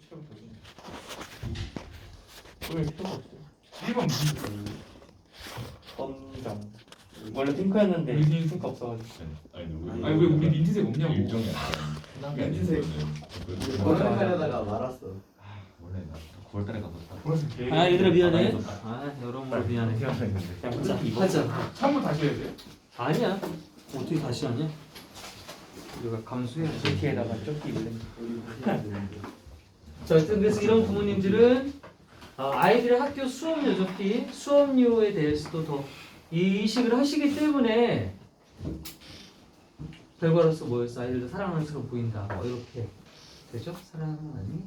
7번부터 왜 필요가 없어요? 1번 무슨 검정 원래 핑크였는데 우리 핑크 없어가지고 아니 왜 우리 민트색 없냐고. 일종이 아니라 민트색. 민트색 걸음가려다가 말았어. 원래 나 9월달에 가봤다. 보라색 개 아 얘들아 미안해. 바다에서 아 여러모로 미안해. 생각했는데 그냥 자 이거 하자. 한번 다시 해야 돼? 아니야. 어떻게 다시 하냐? 우리가 감수해야지. 이렇게에다가 조끼 입을래 자, 하여튼 그래서 이런 부모님들은 아이들의 학교 수업료 적기, 수업료에 대해서도 더 이식을 하시기 때문에 결과로서 뭐였어? 아이들도 사랑하는 것처럼 보인다. 뭐 이렇게 되죠? 사랑하니?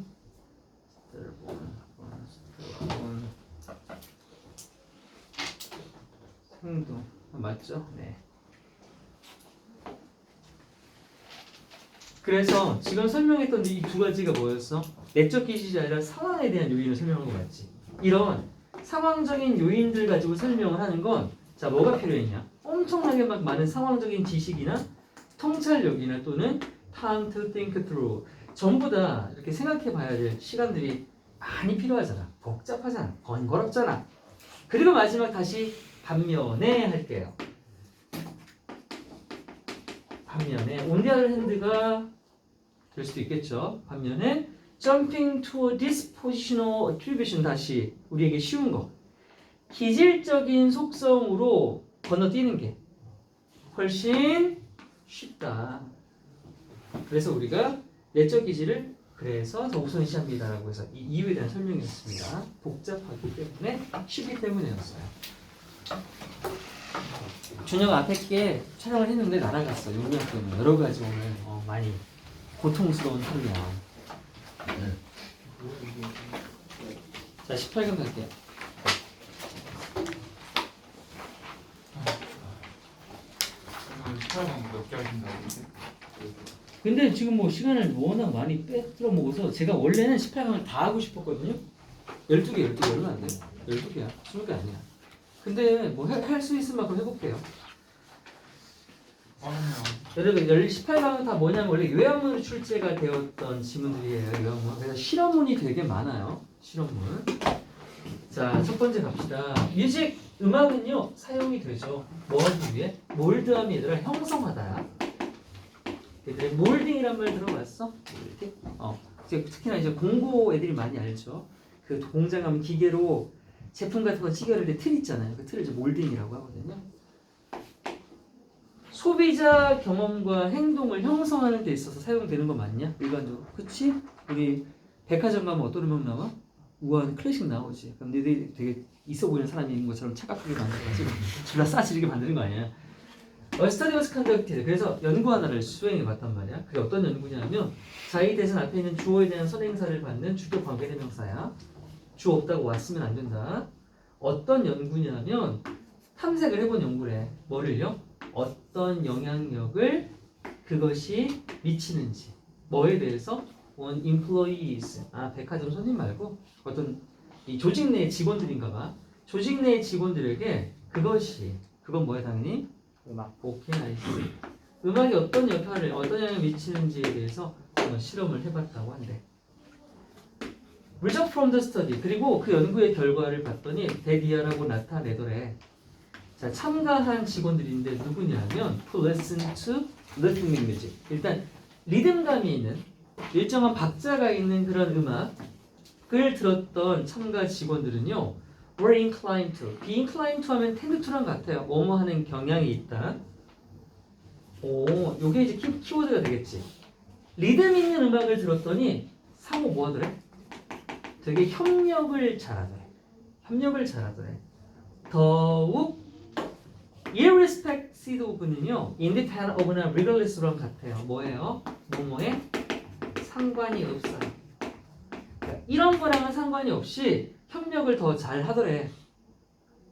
행동 맞죠? 네. 그래서 지금 설명했던 이 두 가지가 뭐였어? 내적 기질이 아니라 상황에 대한 요인을 설명한 거 맞지? 이런 상황적인 요인들 가지고 설명을 하는 건 자 뭐가 필요했냐? 엄청나게 막 많은 상황적인 지식이나 통찰력이나 또는 time to think through 전부 다 이렇게 생각해 봐야 될 시간들이 많이 필요하잖아. 복잡하잖아. 번거롭잖아. 그리고 마지막 다시 반면에 할게요. 반면에 on the other hand가 될 수도 있겠죠. 반면에 jumping to a dispositional attribution 다시 우리에게 쉬운 거. 기질적인 속성으로 건너뛰는 게 훨씬 쉽다. 그래서 우리가 내적 기질을 그래서 더 우선시합니다라고 해서 이 이유에 대한 설명이었습니다. 복잡하기 때문에 쉽기 때문이었어요. 준혁아 앞에 게 촬영을 했는데 날아갔어. 용량 때문에 여러 가지 오늘 많이 고통스러운 하루야. 자 18강 갈게요. 몇개 하신다고 이제? 근데 지금 뭐 시간을 워낙 많이 빼들어 먹어서 제가 원래는 18강을 다 하고 싶었거든요. 12개 얼마 안 돼? 12개야. 20개 아니야. 근데 뭐 할 수 있을 만큼 해볼게요. 여러분 18강은 다 뭐냐면 원래 요양문으로 출제가 되었던 지문들이에요. 요양문. 그래서 실험문이 되게 많아요. 실험문. 자, 첫 번째 갑시다. 뮤직 음악은요 사용이 되죠. 뭐 하기 위해? 몰드함이 얘들아 형성하다야. 얘들의 몰딩이란 말 들어봤어? 이렇게? 특히나 이제 공고 애들이 많이 알죠. 그 공장하면 기계로 제품 같은 거 찌개를 때 틀 있잖아요. 그 틀을 이제 몰딩이라고 하거든요. 소비자 경험과 행동을 형성하는 데 있어서 사용되는 거 맞냐? 일반적으로. 그치? 우리 백화점 가면 어떤 음악 나와? 우아한 클래식 나오지. 그럼 너희들이 되게 있어 보이는 사람이 있는 것처럼 착각하게 만들어가지고 졸라 싸지르게 만드는 거 아니야? study was conducted. 그래서 연구 하나를 수행해 봤단 말이야. 그게 어떤 연구냐면 자의 대신 앞에 있는 주어에 대한 선행사를 받는 주격 관계대명사야. 주어 없다고 왔으면 안 된다. 어떤 연구냐면 탐색을 해본 연구래. 뭐를요? 어떤 영향력을 그것이 미치는지. 뭐에 대해서? on employees. 백화점 손님 말고 어떤 이 조직 내 직원들인가 봐. 조직 내 직원들에게 그건 뭐야 당연히? 음악. 오케이 나이스. 음악이 어떤 역할을 어떤 영향을 미치는지에 대해서 한번 실험을 해봤다고 한대. Result from the study. 그리고 그 연구의 결과를 봤더니 대디아라고 나타내더래. 자, 참가한 직원들인데 누구냐면 to listen to rhythmic music. 일단 리듬감이 있는 일정한 박자가 있는 그런 음악을 들었던 참가 직원들은요 were inclined to. be inclined to 하면 tend to랑 같아요. 뭐뭐 하는 경향이 있다. 요게 이제 키워드가 되겠지. 리듬 있는 음악을 들었더니 상호 뭐 하더래? 되게 협력을 잘하더래. 더욱 irrespective of는요 independent of나 regardless랑 같아요. 뭐예요? 뭐뭐에 상관이 없어요. 그러니까 이런 거랑은 상관이 없이 협력을 더 잘 하더래.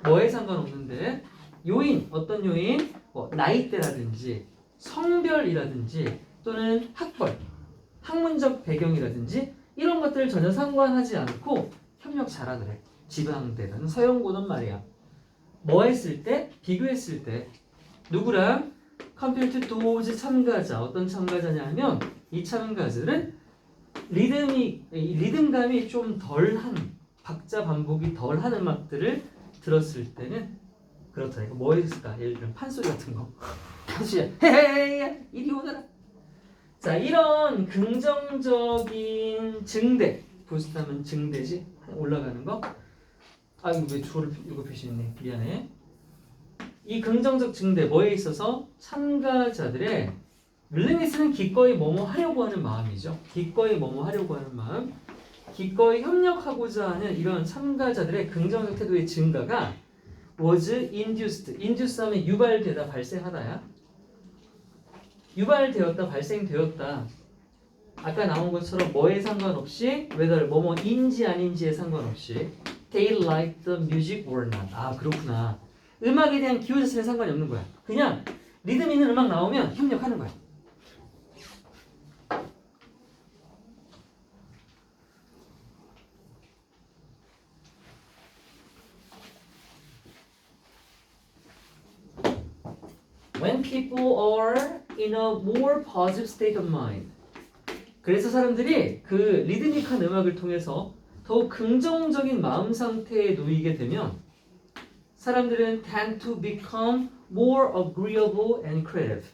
뭐에 상관없는데 요인 어떤 요인? 나이대라든지 성별이라든지 또는 학벌, 학문적 배경이라든지 이런 것들 전혀 상관하지 않고 협력 잘하더래. 지방대든 서영고는 말이야. 뭐 했을 때? 비교했을 때 누구랑? compared to those 참가자. 어떤 참가자냐 하면 이 참가자들은 리듬감이 좀 덜한 박자 반복이 덜한 음악들을 들었을 때는 그렇다. 이거 뭐 있을까? 예를 들면 판소리 같은 거. 판소리야. 헤헤 이리 오너라. 자, 이런 긍정적인 증대. 부스트하면 증대지. 올라가는 거. 아, 이거 왜 주어를 이거 표시했네. 미안해. 이 긍정적 증대 뭐에 있어서 참가자들의 윌링니스는 기꺼이 뭐뭐 하려고 하는 마음이죠. 기꺼이 뭐뭐 하려고 하는 마음. 기꺼이 협력하고자 하는 이런 참가자들의 긍정적 태도의 증가가 was induced. induce 하면 유발되다, 발생하다야. 유발되었다, 발생되었다. 아까 나온 것처럼 뭐에 상관없이 whether 뭐뭐인지 아닌지에 상관없이 they liked the music or not. 아, 그렇구나. 음악에 대한 기호 자체는 상관이 없는 거야. 그냥 리듬 있는 음악 나오면 협력하는 거야. When people are in a more positive state of mind. 그래서 사람들이 그 리드믹한 음악을 통해서 더욱 긍정적인 마음 상태에 놓이게 되면 사람들은 tend to become more agreeable and creative.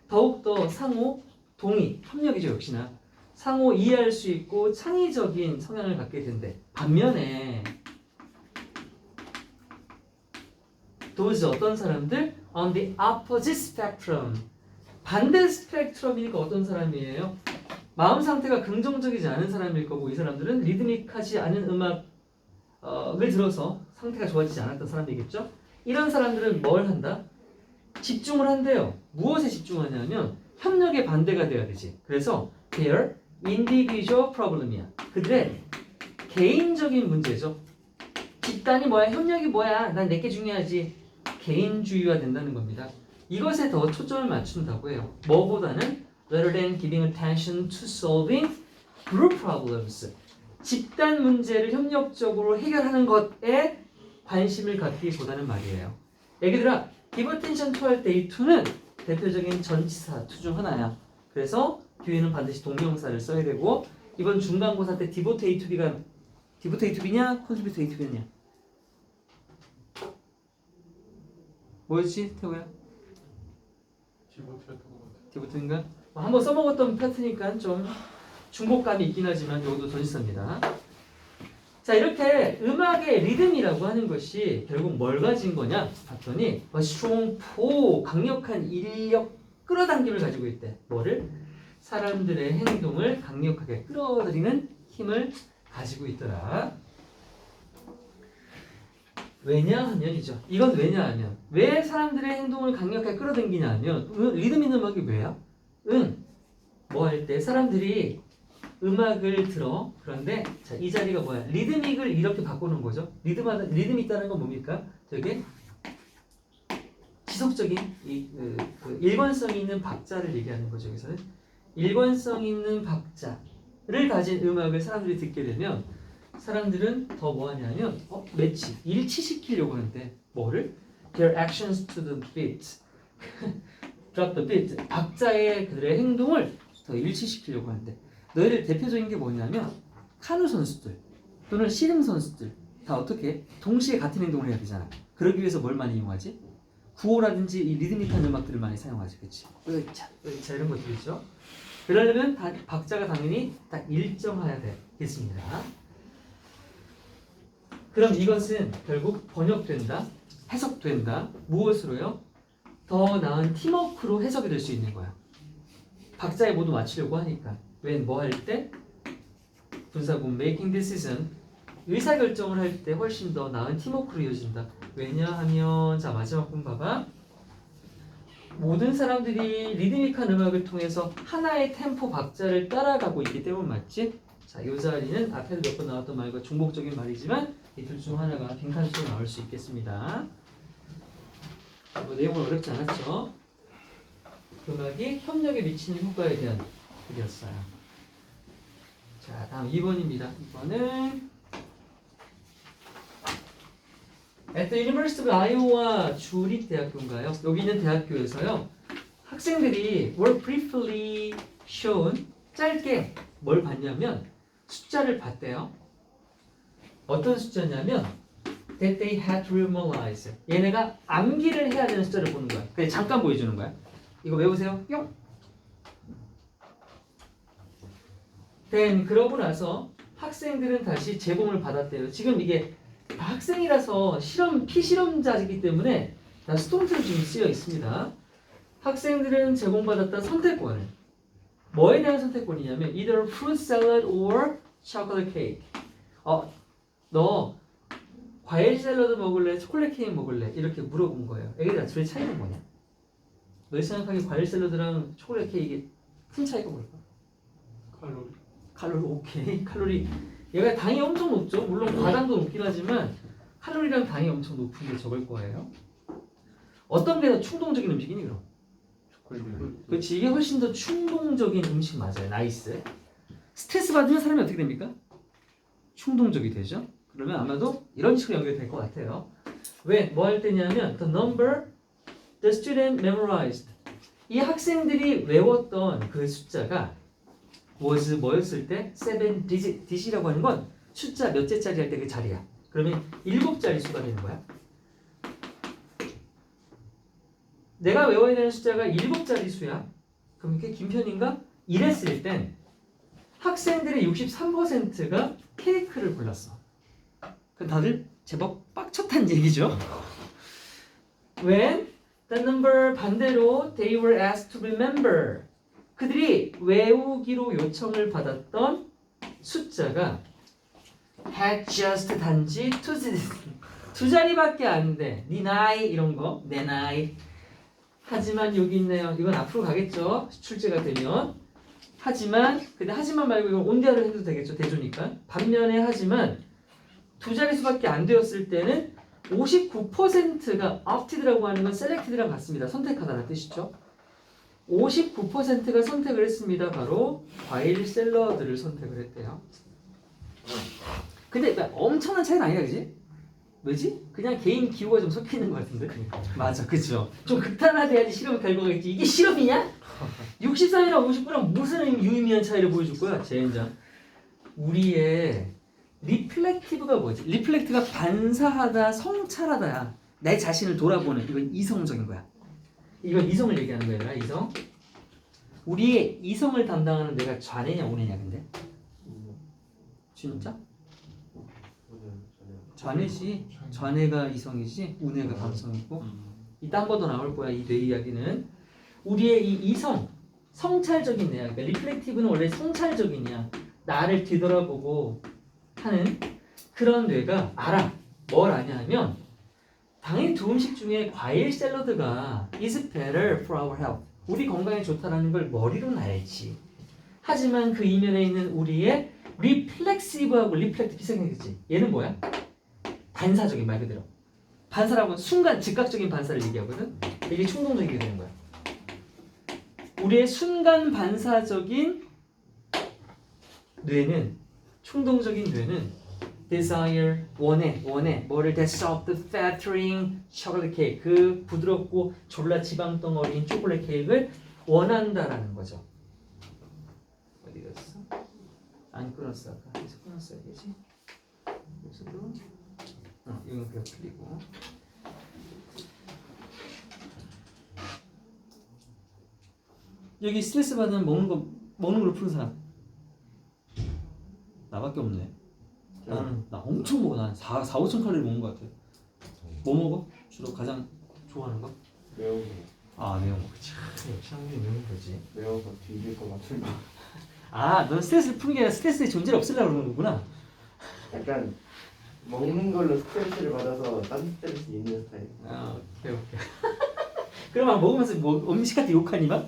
더욱더 상호 동의, 협력이죠 역시나. 상호 이해할 수 있고 창의적인 성향을 갖게 된대. 반면에 those 어떤 사람들 on the opposite spectrum. 반대 스펙트럼이니까 어떤 사람이에요? 마음 상태가 긍정적이지 않은 사람일 거고 이 사람들은 리드믹하지 않은 음악을 들어서 상태가 좋아지지 않았던 사람이겠죠? 이런 사람들은 뭘 한다? 집중을 한대요. 무엇에 집중하냐면 협력에 반대가 돼야 되지. 그래서 their individual problem이야. 그들의 개인적인 문제죠. 집단이 뭐야? 협력이 뭐야? 난 내게 중요하지. 개인주의화 된다는 겁니다. 이것에 더 초점을 맞춘다고 해요. 뭐보다는 rather than giving attention to solving group problems. 집단 문제를 협력적으로 해결하는 것에 관심을 갖기보다는 말이에요. 얘기들아, give attention to 할 때 이 to는 대표적인 전치사 to 중 하나야. 그래서 뒤에는 반드시 동명사를 써야 되고 이번 중간고사 때 devote to be가 devote to be냐, contribute to be냐? 뭐였지, 태호야? 디보트인가? 한번 써먹었던 패트니까 좀 중복감이 있긴 하지만 이것도 전치사입니다. 자, 이렇게 음악의 리듬이라고 하는 것이 결국 뭘 가진 거냐 봤더니 a strong pull, 강력한 인력 끌어당김을 가지고 있대. 뭐를? 사람들의 행동을 강력하게 끌어들이는 힘을 가지고 있더라. 왜냐하면이죠. 이건 왜냐하면 왜 사람들의 행동을 강력하게 끌어당기냐 하면 리듬 있는 음악이 왜야? 뭐 할 때 사람들이 음악을 들어. 그런데 자, 이 자리가 뭐야? 리드믹을 이렇게 바꾸는 거죠. 리듬 있다는 건 뭡니까? 되게 지속적인 그 일관성 있는 박자를 얘기하는 거죠. 여기서는 일관성 있는 박자를 가진 음악을 사람들이 듣게 되면 사람들은 더 뭐 하냐면 매치, 일치시키려고 하는데 뭐를? Their actions to the beat. drop the beat. 박자의 그들의 행동을 더 일치시키려고 하는데 너희들 대표적인 게 뭐냐면 카누 선수들 또는 씨름 선수들 다 어떻게 동시에 같은 행동을 해야 되잖아. 그러기 위해서 뭘 많이 이용하지? 구호라든지 이 리드믹한 음악들을 많이 사용하지. 그치? 으차 이런 것들이죠. 그러려면 박자가 당연히 딱 일정해야 되겠습니다. 그럼 이것은 결국 번역된다, 해석된다. 무엇으로요? 더 나은 팀워크로 해석이 될 수 있는 거야. 박자에 모두 맞추려고 하니까. 웬 뭐 할 때? 분사구 making decision, 의사결정을 할 때 훨씬 더 나은 팀워크로 이어진다. 왜냐하면 자 마지막 분 봐봐. 모든 사람들이 리드믹한 음악을 통해서 하나의 템포 박자를 따라가고 있기 때문 맞지? 자, 이 자리는 앞에도 몇 번 나왔던 말과 중복적인 말이지만 이 둘 중 하나가 빈칸수로 나올 수 있겠습니다. 뭐 내용은 어렵지 않았죠? 음악이 협력에 미치는 효과에 대한 글이었어요. 자, 다음 2번입니다. 2번은 At the University of Iowa 주립대학교인가요? 여기 있는 대학교에서요. 학생들이 were briefly shown 짧게 뭘 봤냐면 숫자를 봤대요. 어떤 숫자냐면 that they had to memorize. 얘네가 암기를 해야 되는 숫자를 보는 거야. 그냥 잠깐 보여주는 거야. 이거 외우세요. 뿅. then 그러고 나서 학생들은 다시 제공을 받았대요. 지금 이게 다 학생이라서 피실험자이기 때문에 다 수동태로 지금 쓰여 있습니다. 학생들은 제공받았던 선택권을 뭐에 대한 선택권이냐면 either fruit salad or chocolate cake. 너 과일 샐러드 먹을래? 초콜릿 케이크 먹을래? 이렇게 물어본 거예요. 애기들아, 둘의 차이가 뭐냐? 너희 생각하기에 과일 샐러드랑 초콜릿 케이크의 큰 차이가 뭘까? 칼로리. 오케이. 칼로리. 얘가 당이 엄청 높죠. 물론 과당도 높긴 하지만 칼로리랑 당이 엄청 높은 게 적을 거예요. 어떤 게 더 충동적인 음식이니 그럼? 그렇지. 이게 훨씬 더 충동적인 음식 맞아요. 나이스. 스트레스 받으면 사람이 어떻게 됩니까? 충동적이 되죠. 그러면 아마도 이런 식으로 연결될 것 같아요. 왜? 뭐 할 때냐면 the number the student memorized. 이 학생들이 외웠던 그 숫자가 was 뭐였을 때? 7 digit이라고 하는 건 숫자 몇째짜리 할 때 그 자리야. 그러면 7자리 수가 되는 거야. 내가 외워야 되는 숫자가 7자리 수야. 그럼 이게 긴 편인가? 이랬을 땐 학생들의 63%가 케이크를 골랐어. 그럼 다들 제법 빡쳤다는 얘기죠. When the number 반대로 they were asked to remember. 그들이 외우기로 요청을 받았던 숫자가 had just 단지 두 자리밖에 안 돼. 네 나이 이런 거. 내 나이. 하지만 여기 있네요. 이건 앞으로 가겠죠. 출제가 되면. 근데 하지만 말고 이건 온대어를 해도 되겠죠. 대조니까. 반면에 하지만 두 자릿수밖에 안 되었을 때는 59%가 opted라고 하는 건 selected랑 같습니다. 선택하다는 뜻이죠. 59%가 선택을 했습니다. 바로 과일 샐러드를 선택을 했대요. 근데 엄청난 차이는 아니야, 그지? 왜지? 그냥 개인 기호가 좀 섞여 있는 것 같은데. 맞아, 그죠? 좀 극단화돼야지 실험 결과가 있지. 이게 실험이냐? 63이랑 59랑 무슨 유의미한 차이를 보여줄 거야, 젠장. 우리의 리플렉티브가 뭐지? 리플렉트가 반사하다, 성찰하다야. 내 자신을 돌아보는. 이건 이성적인 거야. 이건 이성을 얘기하는 거야, 얘들아. 이성. 우리의 이성을 담당하는 내가 좌뇌냐 우뇌냐 근데? 진짜? 좌뇌지. 좌뇌가 이성이지 우뇌가 감성이고. 이따 한 번 더 나올 거야, 이 뇌 이야기는. 우리의 이 이성, 성찰적인 뇌야. 그러니까 리플렉티브는 원래 성찰적이냐. 나를 뒤돌아보고 하는 그런 뇌가 알아. 뭘 아냐 하면 당연히 두 음식 중에 과일 샐러드가 is better for our health. 우리 건강에 좋다라는 걸 머리로는 알지. 하지만 그 이면에 있는 우리의 reflexive하고 reflect 비슷하겠지. 얘는 뭐야? 반사적인, 말 그대로. 반사라고 하면 순간 즉각적인 반사를 얘기하거든. 이게 충동적이게 되는 거야. 우리의 순간 반사적인 뇌는, 충동적인 뇌는 desire, 원해 뭐를 that soft, flattering chocolate cake, 그 부드럽고 졸라 지방 덩어리인 초콜릿 케이크를 원한다라는 거죠. 어디 갔어? 안 끊었어. 아까 여기서 끊었어야지. 여기서도 이건 그냥 풀리고. 여기 스트레스 받으면 먹는 걸로 푸는 사람 나밖에 없네. 나 엄청 먹어. 난 4-5천 칼로리 먹는 것 같아. 뭐 먹어? 주로 가장 좋아하는 거? 매운 거. 아, 매운 거. 그치. 역시 한국이 매운 거지. 매운 거 뒤질 것 같은 거. 넌 스트레스를 푸는 게 아니라 스트레스의 존재를 없애려고 그러는 거구나. 약간 먹는 걸로 스트레스를 받아서 딴 스트레스 있는 스타일. 오케이. 그럼 먹으면서 음식한테 욕하니 막?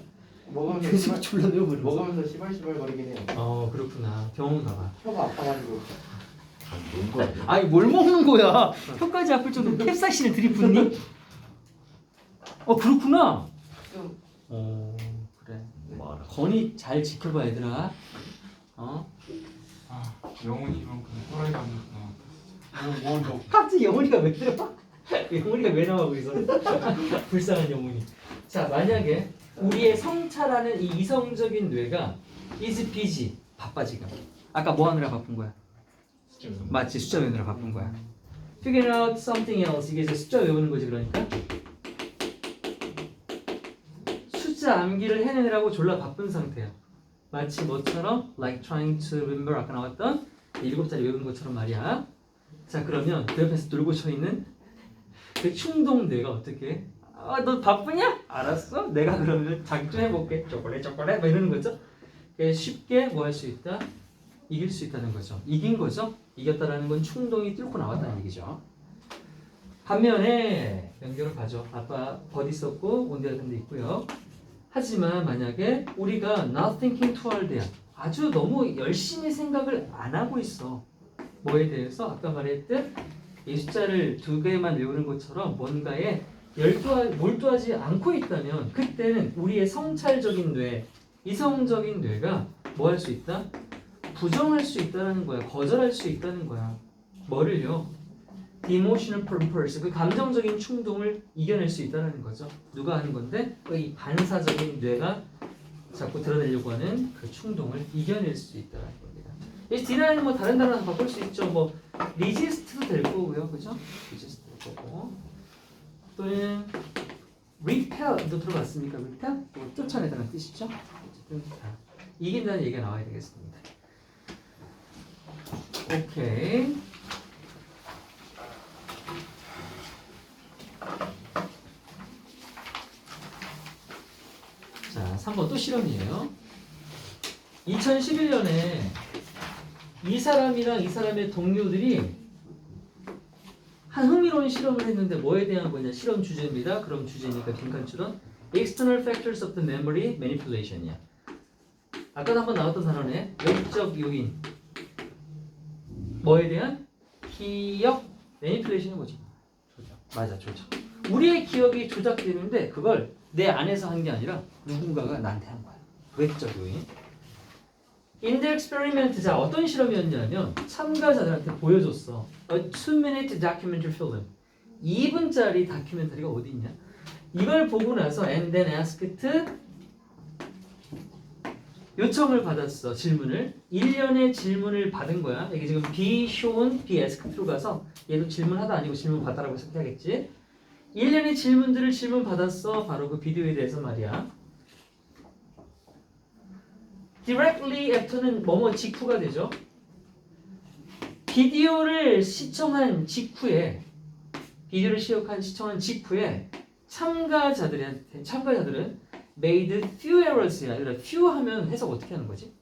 먹으면서 음식 졸라 매워 버려. 먹으면서 시발시발 거리긴 해요. 그렇구나. 병원 가봐. 혀가 아파가지고. 뭔 거야? 아니 뭘 먹는 거야? 혀까지 아플 정도로 캡사이신을 들이붓니? 그렇구나. 그래. 말아. 건이 잘 지켜봐 얘들아. 영혼이 이만큼 호랑이 감겼구나. 갑자기 영훈이가 왜 들어와? 영훈이가 왜 나와 거기서? 불쌍한 영훈이. 자, 만약에 우리의 성찰하는 이 이성적인 뇌가 is busy, 바빠 지금. 아까 뭐 하느라 바쁜 거야? 맞지, 숫자 외우느라 바쁜 거야. Figure out something else. 이게 이제 숫자 외우는 거지 그러니까. 숫자 암기를 해내느라고 졸라 바쁜 상태야. 마치 뭐처럼 like trying to remember 아까 나왔던 7자리 외우는 것처럼 말이야. 자 그러면 그 옆에서 놀고 쳐 있는 그 충동뇌가 어떻게? 아 너 바쁘냐? 알았어. 내가 그러면 자기 좀 해볼게. 초콜릿 막 이러는 거죠. 쉽게 뭐 할 수 있다? 이길 수 있다는 거죠. 이긴 거죠. 이겼다라는 건 충동이 뚫고 나왔다는 얘기죠. 반면에 연결을 가죠. 아빠 버디 썼고 온대 같은 데 있고요. 하지만 만약에 우리가 not thinking too hard야. 아주 너무 열심히 생각을 안 하고 있어. 뭐에 대해서 아까 말했듯 이 숫자를 2개만 외우는 것처럼 뭔가에 몰두하지 않고 있다면 그때는 우리의 성찰적인 뇌, 이성적인 뇌가 뭐 할 수 있다? 부정할 수 있다는 거야. 거절할 수 있다는 거야. 뭐를요? The emotional purpose, 그 감정적인 충동을 이겨낼 수 있다는 거죠. 누가 하는 건데? 이 반사적인 뇌가 자꾸 드러내려고 하는 그 충동을 이겨낼 수 있다는 겁니다. 이 deni는 뭐 다른 단어로 바꿀 수 있죠. 뭐 resist도 될 거고요, 그죠? resist 될 거고. 또는 repel도 들어봤습니까? repel? 뭐 쫓아내다는 뜻이죠. 어쨌든 이긴다는 얘기가 나와야 되겠습니다. 오케이. 자, 3번 또 실험이에요. 2011년에 이 사람이랑 이 사람의 동료들이 한 흥미로운 실험을 했는데 뭐에 대한 거냐? 실험 주제입니다. 그럼 주제니까 빈칸처럼 External Factors of the Memory Manipulation이야. 아까도 한번 나왔던 단어네. 외적 요인. 뭐에 대한? 기억 매니플레이션이 뭐지? 조작. 맞아, 조작. 우리의 기억이 조작되는데 그걸 내 안에서 한 게 아니라 누군가가 나한테 한 거야. 외적 요인. In the experiment, 자 어떤 실험이었냐면 참가자들한테 보여줬어. A 2-minute documentary film. 2분짜리 다큐멘터리가 어디 있냐? 이걸 보고 나서 and then asked 요청을 받았어. 질문을 1년의 질문을 받은 거야. 이게 지금 be shown, be asked 가서 얘도 질문하다 아니고 질문 받다라고 생각하겠지. 1년의 질문들을 질문 받았어. 바로 그 비디오에 대해서 말이야. Directly after는 뭐뭐 직후가 되죠. 비디오를 시청한 직후에 시청한 직후에 참가자들은 made few errors야. 그러니까 few 하면 해석 어떻게 하는 거지?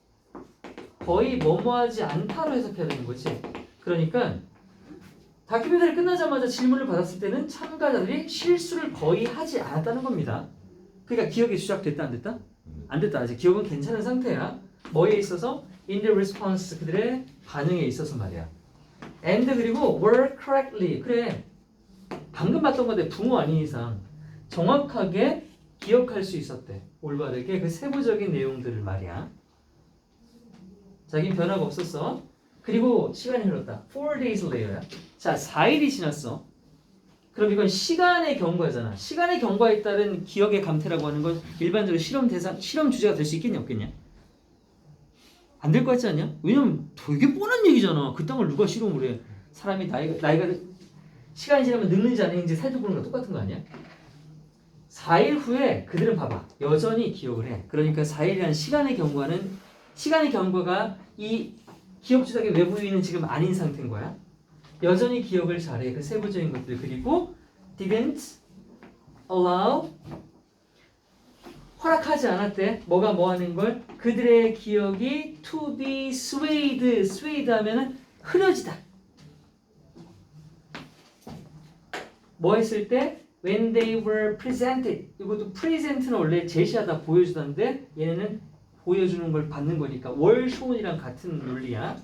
거의 뭐뭐하지 않다로 해석해야 되는 거지. 그러니까 다큐멘터리 끝나자마자 질문을 받았을 때는 참가자들이 실수를 거의 하지 않았다는 겁니다. 그러니까 기억이 조작됐다 안 됐다? 안 됐다. 아직 기억은 괜찮은 상태야. 뭐에 있어서? In the response, 그들의 반응에 있어서 말이야. And 그리고 were correctly, 그래 방금 봤던 건데 붕어 아닌 이상 정확하게 기억할 수 있었대. 올바르게 그 세부적인 내용들을 말이야. 자긴 변화가 없었어. 그리고 시간이 흘렀다. 4 days later. 자, 4일이 지났어. 그럼 이건 시간의 경과잖아. 시간의 경과에 따른 기억의 감퇴라고 하는 건 일반적으로 실험 주제가 될 수 있겠냐 없겠냐? 안 될 것 같지 않냐? 왜냐면 되게 뻔한 얘기잖아. 그 땅을 누가 실험을 해? 사람이 나이가 시간이 지나면 늙는지 안 늙는지 살펴보는 거랑 똑같은 거 아니야? 4일 후에 그들은 봐봐. 여전히 기억을 해. 그러니까 4일이라는 시간의 경과가 이 기억 조작의 외부 요인은 지금 아닌 상태인 거야. 여전히 기억을 잘해. 그 세부적인 것들. 그리고 didn't allow 허락하지 않았대. 뭐가 뭐 하는 걸? 그들의 기억이 to be swayed 하면은 흐려지다. 뭐 했을 때? When they were presented. 이것도 present는 원래 제시하다 보여주다인데 얘네는 보여주는 걸 받는 거니까 were shown이랑 같은 논리야.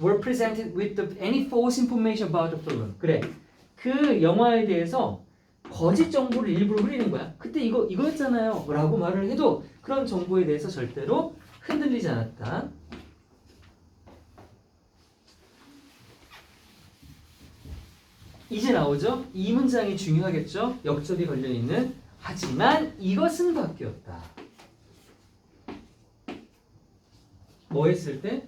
were presented with any false information about the film. 그래. 그 영화에 대해서 거짓 정보를 일부러 흘리는 거야. 그때 이거였잖아요 라고 말을 해도 그런 정보에 대해서 절대로 흔들리지 않았다. 이제 나오죠. 이 문장이 중요하겠죠. 역접이 걸려있는 하지만 이것은 바뀌었다. 뭐 했을 때?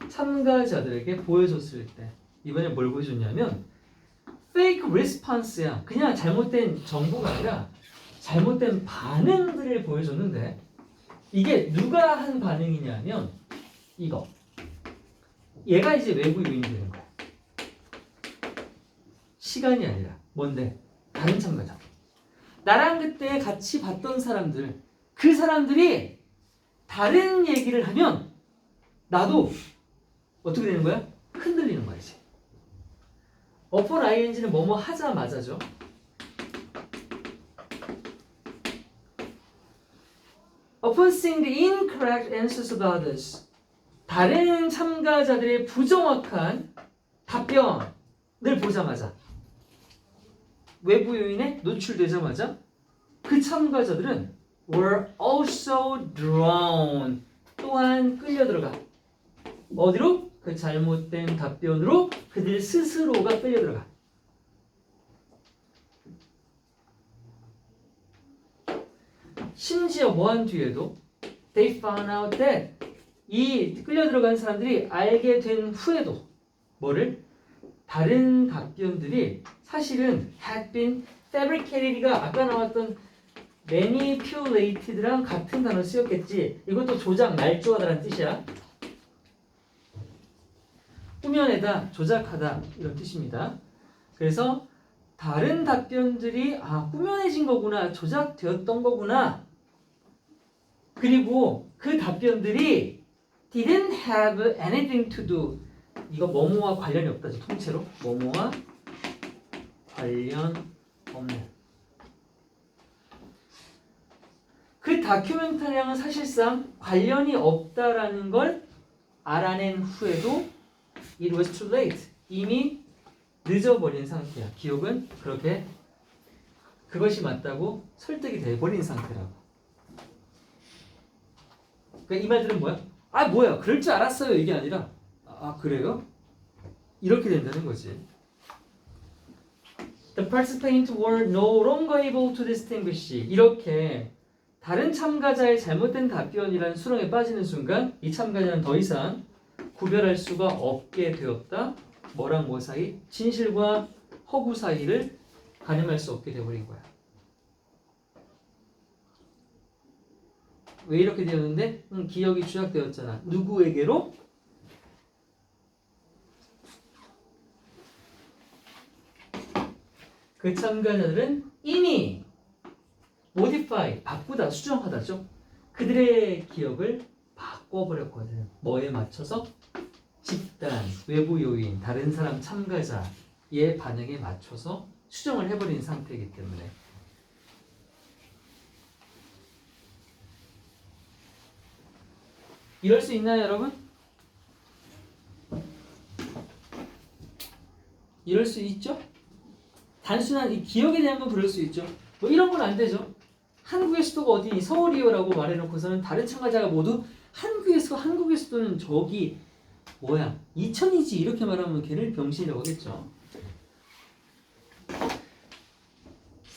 참가자들에게 보여줬을 때. 이번에 뭘 보여줬냐면 fake response야. 그냥 잘못된 정보가 아니라 잘못된 반응들을 보여줬는데 이게 누가 한 반응이냐면 이거. 얘가 이제 외부 요인이 되는 거야. 시간이 아니라 뭔데? 다른 참가자. 나랑 그때 같이 봤던 사람들, 그 사람들이 다른 얘기를 하면 나도 어떻게 되는 거야? 흔들리는 거야 이제. upon ing는 뭐뭐 하자마자죠. upon seeing the incorrect answers of others, 다른 참가자들의 부정확한 답변을 보자마자, 외부 요인에 노출되자마자 그 참가자들은 were also drawn, 또한 끌려 들어가. 어디로? 그 잘못된 답변으로 그들 스스로가 끌려 들어가. 심지어 뭐한 뒤에도 they found out that, 이 끌려 들어간 사람들이 알게 된 후에도 뭐를? 다른 답변들이 사실은 had been fabricated가 아까 나왔던 manipulated랑 같은 단어 쓰였겠지. 이것도 조작, 날조하다라는 뜻이야. 꾸며내다, 조작하다 이런 뜻입니다. 그래서 다른 답변들이 꾸며내진 거구나, 조작되었던 거구나. 그리고 그 답변들이 didn't have anything to do, 이거 뭐뭐와 관련이 없다죠. 통째로 뭐뭐와 관련 없는. 그 다큐멘터리랑은 사실상 관련이 없다라는 걸 알아낸 후에도 it was too late, 이미 늦어버린 상태야. 기억은 그렇게 그것이 맞다고 설득이 돼버린 상태라고. 그러니까 이 말들은 뭐야? 뭐야 그럴 줄 알았어요 이게 아니라 그래요? 이렇게 된다는 거지. The participants were no longer able to distinguish, 이렇게 다른 참가자의 잘못된 답변이라는 수렁에 빠지는 순간 이 참가자는 더 이상 구별할 수가 없게 되었다. 뭐랑 뭐 사이? 진실과 허구 사이를 가늠할 수 없게 되어버린 거야. 왜 이렇게 되었는데? 기억이 추락되었잖아. 누구에게로? 그 참가자들은 이미 modify, 바꾸다, 수정하다죠. 그들의 기억을 바꿔버렸거든. 뭐에 맞춰서? 집단, 외부 요인, 다른 사람 참가자의 반응에 맞춰서 수정을 해버린 상태이기 때문에. 이럴 수 있나요, 여러분? 이럴 수 있죠? 단순한 이 기억에 대한 건 그럴 수 있죠. 뭐 이런 건 안 되죠. 한국의 수도가 어디니? 서울이요라고 말해놓고서는 다른 참가자가 모두 한국의 수도는 저기 뭐야? 이천이지 이렇게 말하면 걔를 병신이라고 하겠죠.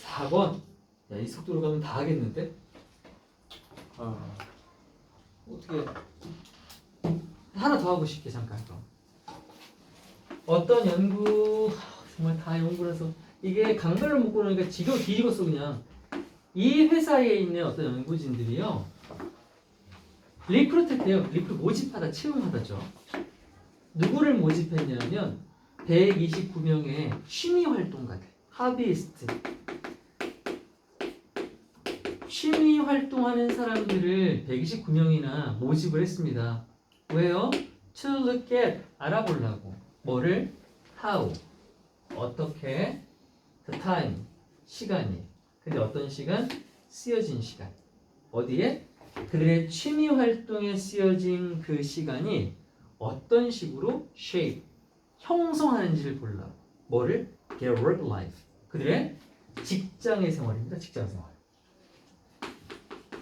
4번. 야, 이 속도로 가면 다 하겠는데? 어떻게 하나 더 하고 싶게 잠깐. 어떤 연구, 정말 다 연구라서 이게 강별로 묶고 놓으니까 뒤집었어 그냥. 이 회사에 있는 어떤 연구진들이요, 리크루트해요. 모집하다, 채용하다죠. 누구를 모집했냐면 129명의 취미 활동가들, 하비스트, 취미 활동하는 사람들을 129명이나 모집을 했습니다. 왜요? To look at, 알아보려고. 뭐를? How, 어떻게, the time, 시간이. 근데 어떤 시간? 쓰여진 시간. 어디에? 그들의 취미 활동에 쓰여진 그 시간이 어떤 식으로 shape, 형성하는지를 보려고. 뭐를? Their work life, 그들의 직장의 생활입니다. 직장 생활.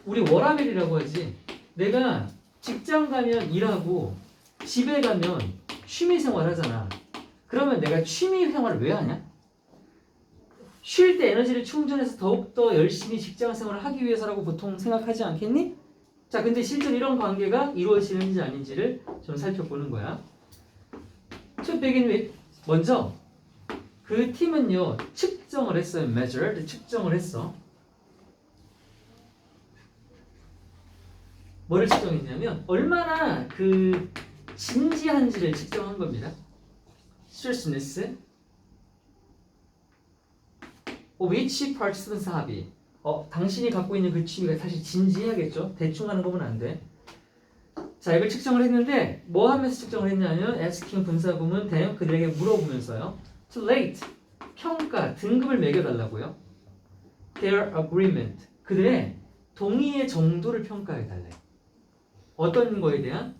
우리 워라벨이라고 하지. 내가 직장 가면 일하고 집에 가면 취미 생활 하잖아. 그러면 내가 취미 생활을 왜 하냐? 쉴 때 에너지를 충전해서 더욱더 열심히 직장 생활을 하기 위해서라고 보통 생각하지 않겠니? 자, 근데 실제로 이런 관계가 이루어지는지 아닌지를 좀 살펴보는 거야. To begin with, 먼저 그 팀은요 측정을 했어요. measured, 측정을 했어. 뭐를 측정했냐면 얼마나 그 진지한지를 측정한 겁니다. seriousness of each participant's hobby. 당신이 갖고 있는 그 취미가 사실 진지해야겠죠. 대충 하는 거면 안 돼. 자, 이걸 측정을 했는데 뭐 하면서 측정을 했냐면 asking 분사구문 them 그들에게 물어보면서요. to rate 평가 등급을 매겨달라고요. their agreement 그들의 동의의 정도를 평가해 달래요. 어떤 거에 대한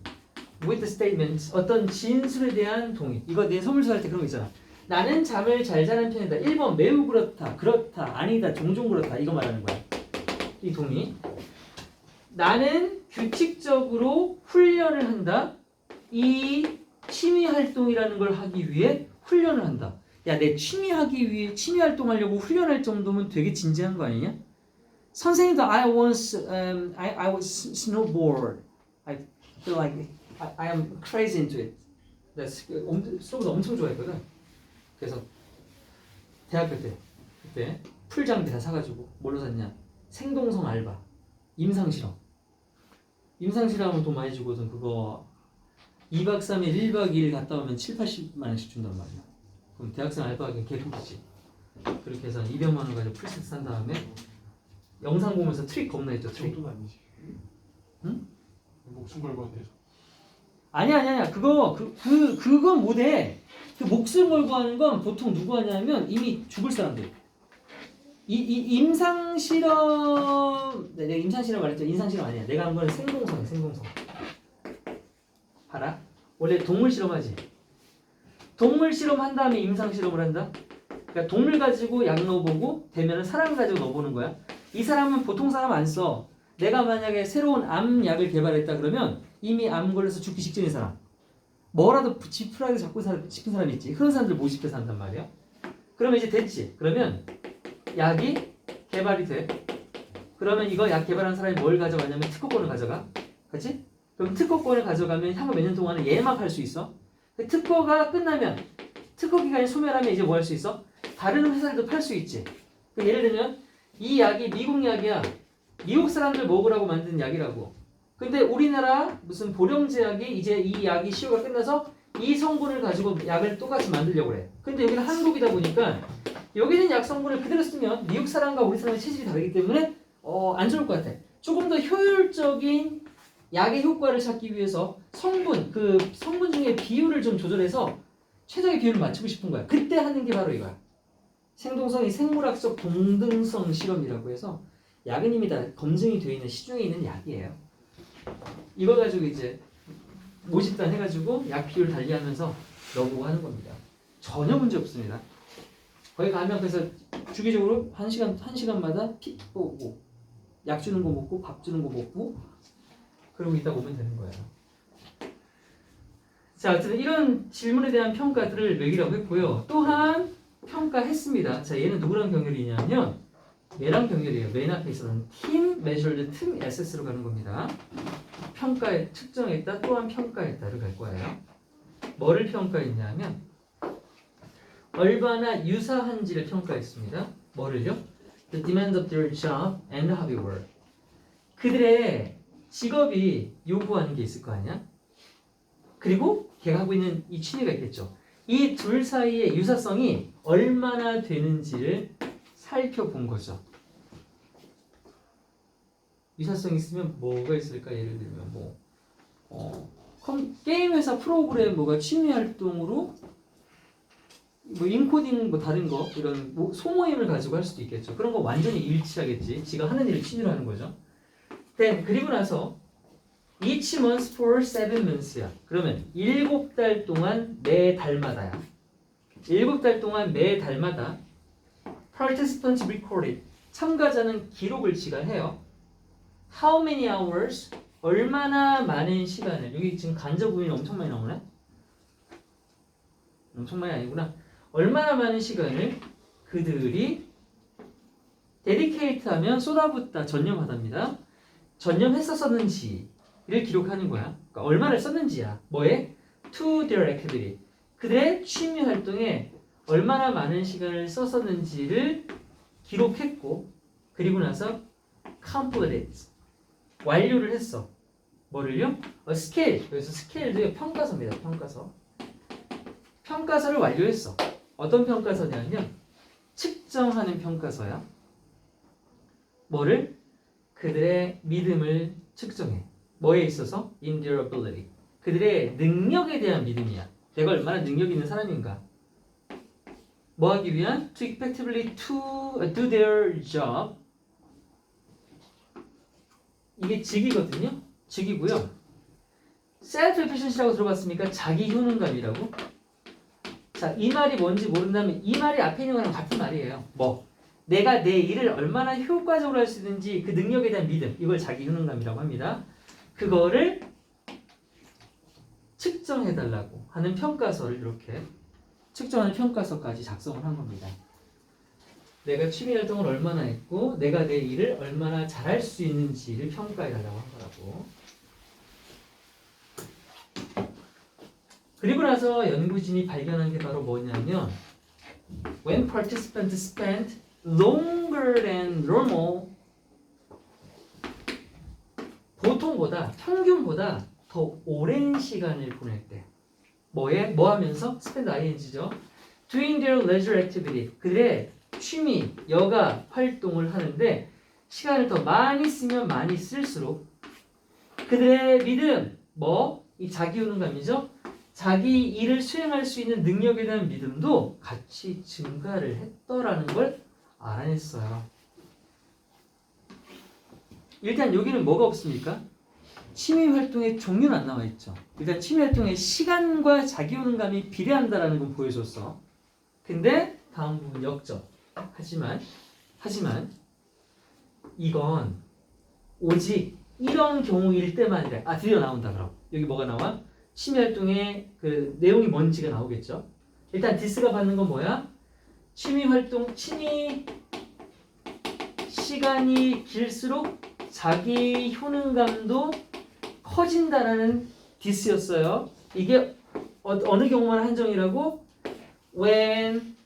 with the statements 어떤 진술에 대한 동의. 이거 내 선물서 할 때 그런 거 있잖아. 나는 잠을 잘 자는 편이다. 1번 매우 그렇다. 그렇다. 아니다. 종종 그렇다. 이거 말하는 거야. 이 동의. 나는 규칙적으로 훈련을 한다. 이 취미 활동이라는 걸 하기 위해 훈련을 한다. 야, 내 취미 활동하려고 훈련할 정도면 되게 진지한 거 아니냐? 선생님도 I was snowboard. I feel like I am crazy into it. 나 스노보드 엄청 좋아했거든. 그래서 대학교 때 그때 풀장비 다 사가지고 뭘로 샀냐? 생동성 알바, 임상실험 하면 돈 많이 주거든. 그거 2박 3일 1박 2일 갔다 오면 7, 80만 원씩 준단 말이야. 그럼 대학생 알바하기엔 개통이지. 그렇게 해서 200만 원 가지고 풀세트 산 다음에 영상 보면서 트릭 겁나 했죠. 트릭. 정도는 아니지. 응? 목숨 걸고 한대서. 아니야. 그건 못해. 그 목숨 걸고 하는 건 보통 누구 하냐면 이미 죽을 사람들. 이 임상실험, 내가 임상실험 말했죠. 임상실험 아니야. 내가 한 건 생동성이야. 생동성. 봐라. 원래 동물 실험하지. 동물 실험한 다음에 임상 실험을 한다. 그러니까 동물 가지고 약 넣어보고 되면은 사람 가지고 넣어보는 거야. 이 사람은 보통 사람 안 써. 내가 만약에 새로운 암 약을 개발했다 그러면 이미 암 걸려서 죽기 직전인 사람. 뭐라도 지푸라기 잡고 싶은 사람 있지. 그런 사람들 모집해서 한단 말이야. 그러면 이제 됐지. 그러면 약이 개발이 돼. 그러면 이거 약 개발한 사람이 뭘 가져가냐면 특허권을 가져가. 그렇지? 그럼 특허권을 가져가면 향후 몇 년 동안은 얘만 팔 수 있어. 특허가 끝나면 특허 기간이 소멸하면 이제 뭐 할 수 있어? 다른 회사들도 팔 수 있지. 예를 들면 이 약이 미국 약이야. 미국 사람들 먹으라고 만든 약이라고. 근데 우리나라 무슨 보령제약이 이제 이 약이 시효가 끝나서 이 성분을 가지고 약을 똑같이 만들려고 그래. 근데 여기는 한국이다 보니까 여기는 약 성분을 그대로 쓰면 미국 사람과 우리 사람의 체질이 다르기 때문에 안 좋을 것 같아. 조금 더 효율적인 약의 효과를 찾기 위해서 성분 중에 비율을 좀 조절해서 최적의 비율을 맞추고 싶은 거야. 그때 하는 게 바로 이거야. 생동성이 생물학적 동등성 실험이라고 해서 약은 이미 다 검증이 되어 있는 시중에 있는 약이에요. 이거 가지고 이제 모집단 해가지고 약 비율 달리하면서 넣어보고 하는 겁니다. 전혀 문제 없습니다. 거기 가면 그래서 주기적으로 한 시간마다 피 보고 약 주는 거 먹고 밥 주는 거 먹고 그러고 있다 오면 되는 거예요. 자, 어쨌든 이런 질문에 대한 평가들을 매기라고 했고요. 또한 평가했습니다. 자, 얘는 누구랑 병렬이냐면 얘랑 병렬이에요. 맨 앞에 있어서는 팀 measured, 팀 assess로 가는 겁니다. 평가에 측정했다, 또한 평가했다를 갈 거예요. 뭐를 평가했냐면 얼마나 유사한지를 평가했습니다. 뭐를요? The demand of their job and hobby were. 그들의 직업이 요구하는 게 있을 거 아니야? 그리고 걔가 하고 있는 이 취미가 있겠죠. 이 둘 사이의 유사성이 얼마나 되는지를 살펴본 거죠. 유사성이 있으면 뭐가 있을까? 예를 들면 게임 회사 프로그램 뭐가 취미 활동으로 인코딩 다른 거 이런 소모임을 가지고 할 수도 있겠죠. 그런 거 완전히 일치하겠지. 지가 하는 일을 취미로 하는 거죠. 그리고 나서 each month for 7 months야. 그러면 7달 동안 매 달마다야. 7달 동안 매 달마다 participants recorded. 참가자는 기록을 지가 해요. How many hours? 얼마나 많은 시간을. 여기 지금 간접 부분이 엄청 많이 나오네. 엄청 많이 아니구나. 얼마나 많은 시간을 그들이 dedicate 하면 쏟아붓다, 전념하답니다. 전념했었는지를 기록하는 거야. 그러니까 얼마를 썼는지야. 뭐에? To their activity. 그들의 취미 활동에 얼마나 많은 시간을 썼었는지를 기록했고, 그리고 나서 completed. 완료를 했어. 뭐를요? 스케일. 여기서 스케일도 평가서입니다. 평가서. 평가서를 완료했어. 어떤 평가서냐면요. 측정하는 평가서야. 뭐를? 그들의 믿음을 측정해. 뭐에 있어서? In their ability. 그들의 능력에 대한 믿음이야. 내가 얼마나 능력 있는 사람인가. 뭐 하기 위한? To effectively do their job. 이게 직이거든요. 직이고요. self-efficiency라고 들어봤습니까? 자기 효능감이라고. 자, 이 말이 뭔지 모른다면 이 말이 앞에 있는 거랑 같은 말이에요. 뭐? 내가 내 일을 얼마나 효과적으로 할 수 있는지 그 능력에 대한 믿음. 이걸 자기 효능감이라고 합니다. 그거를 측정해달라고 하는 평가서를 이렇게 측정하는 평가서까지 작성을 한 겁니다. 내가 취미 활동을 얼마나 했고 내가 내 일을 얼마나 잘할 수 있는지를 평가해달라고 한 거라고. 그리고 나서 연구진이 발견한 게 바로 뭐냐면 when participants spent longer than normal 보통보다 평균보다 더 오랜 시간을 보낼 때 뭐 하면서? spend ing죠. doing their leisure activity 그들의 취미, 여가 활동을 하는데 시간을 더 많이 쓰면 많이 쓸수록 그들의 믿음, 이 자기 효능감이죠. 자기 일을 수행할 수 있는 능력에 대한 믿음도 같이 증가를 했더라는 걸 알아냈어요. 일단 여기는 뭐가 없습니까? 취미 활동의 종류는 안 나와 있죠. 일단 취미 활동의 시간과 자기 효능감이 비례한다라는 건 보여줬어. 근데 다음 부분 역점. 하지만 이건 오직 이런 경우일 때만 돼. 드디어 나온다 그럼. 여기 뭐가 나와? 취미 활동의 그 내용이 뭔지가 나오겠죠. 일단 디스가 받는 건 뭐야? 취미 시간이 길수록 자기 효능감도 커진다라는 디스였어요. 이게 어느 경우만 한정이라고? When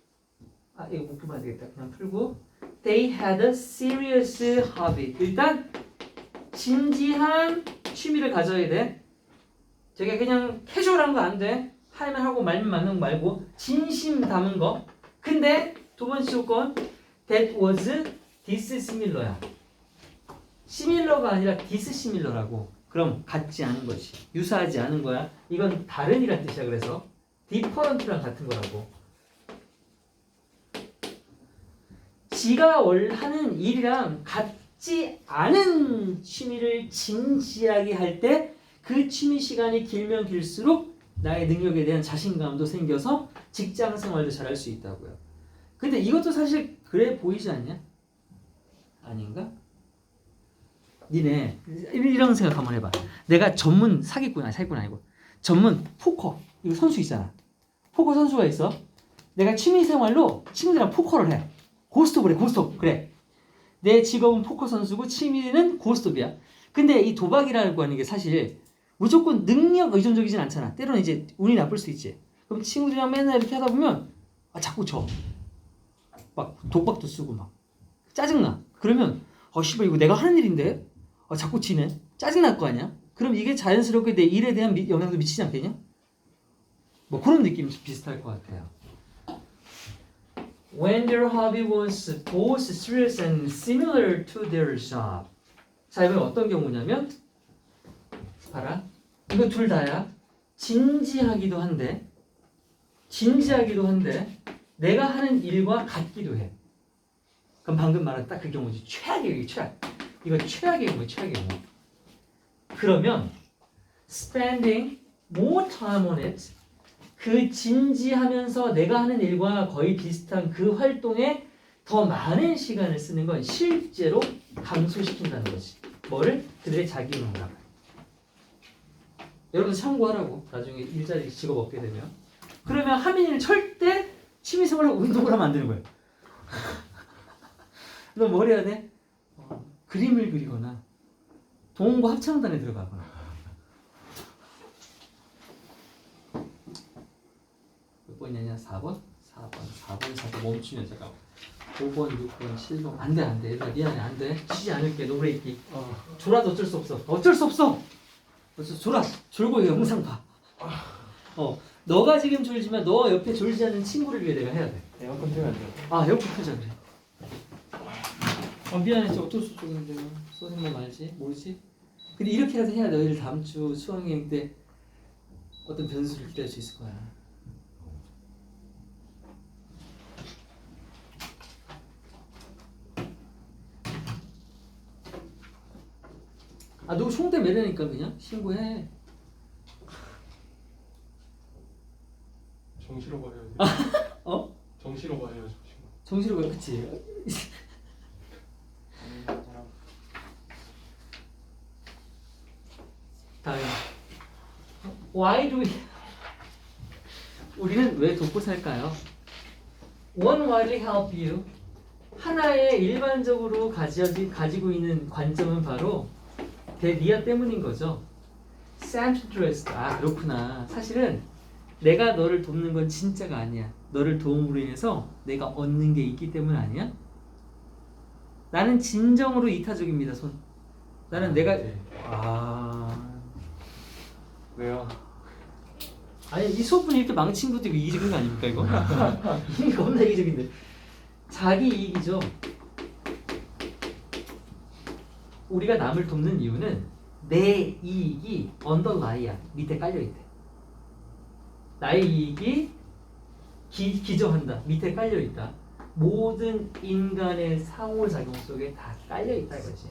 이거 못 풀면 안 되겠다. 그냥 풀고 They had a serious hobby. 일단 진지한 취미를 가져야 돼. 되게 그냥 캐주얼한 거 안 돼. 하면 하고 말면 맞는 거 말고 진심 담은 거. 근데 두 번째 조건 That was dissimilar야. similar가 아니라 dissimilar라고. 그럼 같지 않은 거지. 유사하지 않은 거야. 이건 다른이란 뜻이야. 그래서 different랑 같은 거라고. 지가 하는 일이랑 같지 않은 취미를 진지하게 할 때 그 취미 시간이 길면 길수록 나의 능력에 대한 자신감도 생겨서 직장 생활도 잘할 수 있다고요. 근데 이것도 사실 그래 보이지 않냐? 아닌가? 니네 이런 생각 한번 해봐. 내가 전문 사기꾼 아니고 전문 포커 이거 선수 있잖아. 포커 선수가 있어. 내가 취미 생활로 친구들이랑 포커를 해. 고스톱 그래. 내 직업은 포커 선수고 취미는 고스톱이야. 근데 이 도박이라고 하는 게 사실 무조건 능력 의존적이진 않잖아. 때로는 이제 운이 나쁠 수 있지. 그럼 친구들이랑 맨날 이렇게 하다 보면 자꾸 져. 막 독박도 쓰고 막 짜증나. 그러면 씨발 이거 내가 하는 일인데 자꾸 지네. 짜증날 거 아니야? 그럼 이게 자연스럽게 내 일에 대한 영향도 미치지 않겠냐? 뭐 그런 느낌이 비슷할 것 같아요. When their hobby was both serious and similar to their job. 자, 이건 어떤 경우냐면 봐라. 이거 둘 다야. 진지하기도 한데 내가 하는 일과 같기도 해. 그럼 방금 말한 딱 그 경우지. 최악이에요. 최악. 이거 최악의 경우야. 최악의 경우. 그러면 spending more time on it 그 진지하면서 내가 하는 일과 거의 비슷한 그 활동에 더 많은 시간을 쓰는 건 실제로 감소시킨다는 거지. 뭐를? 그들의 자기 효능감을. 여러분들 참고하라고. 나중에 일자리 직업 얻게 되면. 그러면 하민이는 절대 취미생활로 운동을 하면 안 되는 거예요. 너 뭘 해야 돼? 그림을 그리거나 동원고 합창단에 들어가거나. 몇 번이냐? 4번? 4번 멈추면 잠깐. 5번, 6번, 7번 안돼 얘들아 미안해 안돼 쉬지 않을게 노브레이키. 졸아도 어쩔 수 없어. 졸고 영상 봐. 너가 지금 졸지만 너 옆에 졸지 않는 친구를 위해 내가 해야 돼. 에어컨 틀면 안 돼. 에어컨 켜자 그래. 미안해 진짜 어쩔 수 없는데 선생님 알지? 모르지? 근데 이렇게라도 해야 너희들 다음 주 수학여행 때 어떤 변수를 기대할 수 있을 거야. 너 총대 매려니까 그냥 신고해. 정시로 가야지. 어? 정시로 가야지. 정시로 가 그치? 다음. Why do we? 우리는 왜 돕고 살까요? One widely help you. 하나의 일반적으로 가지고 있는 관점은 바로 니아 때문인 거죠. Self-interest. 그렇구나. 사실은 내가 너를 돕는 건 진짜가 아니야. 너를 도움으로 인해서 내가 얻는 게 있기 때문 아니야? 나는 진정으로 이타적입니다. 나는 내가 네. 왜요? 아니 이 수업은 이렇게 망친 것도 이거 이기적인 거 아닙니까 이거? 이거 겁나 이기적인데 자기 이익이죠. 우리가 남을 돕는 이유는 내 이익이 언더라이야 밑에 깔려있대. 나의 이익이 기저한다 밑에 깔려있다. 모든 인간의 상호작용 속에 다 깔려있다 이거지.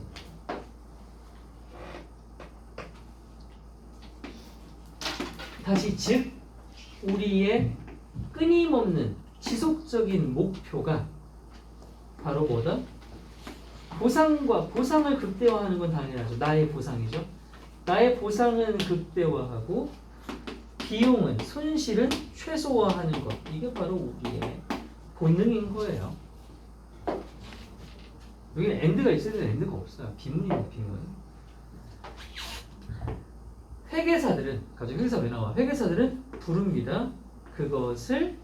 다시 즉 우리의 끊임없는 지속적인 목표가 바로 뭐다? 보상을 극대화하는 건 당연하죠. 나의 보상이죠. 나의 보상은 극대화하고 비용은 손실은 최소화하는 것. 이게 바로 우리의 본능인 거예요. 여기는 엔드가 있어야 되는데 엔드가 없어요. 비문입니다. 비문. 회계사들은 갑자기 회계사 왜 나와? 회계사들은 부릅니다. 그것을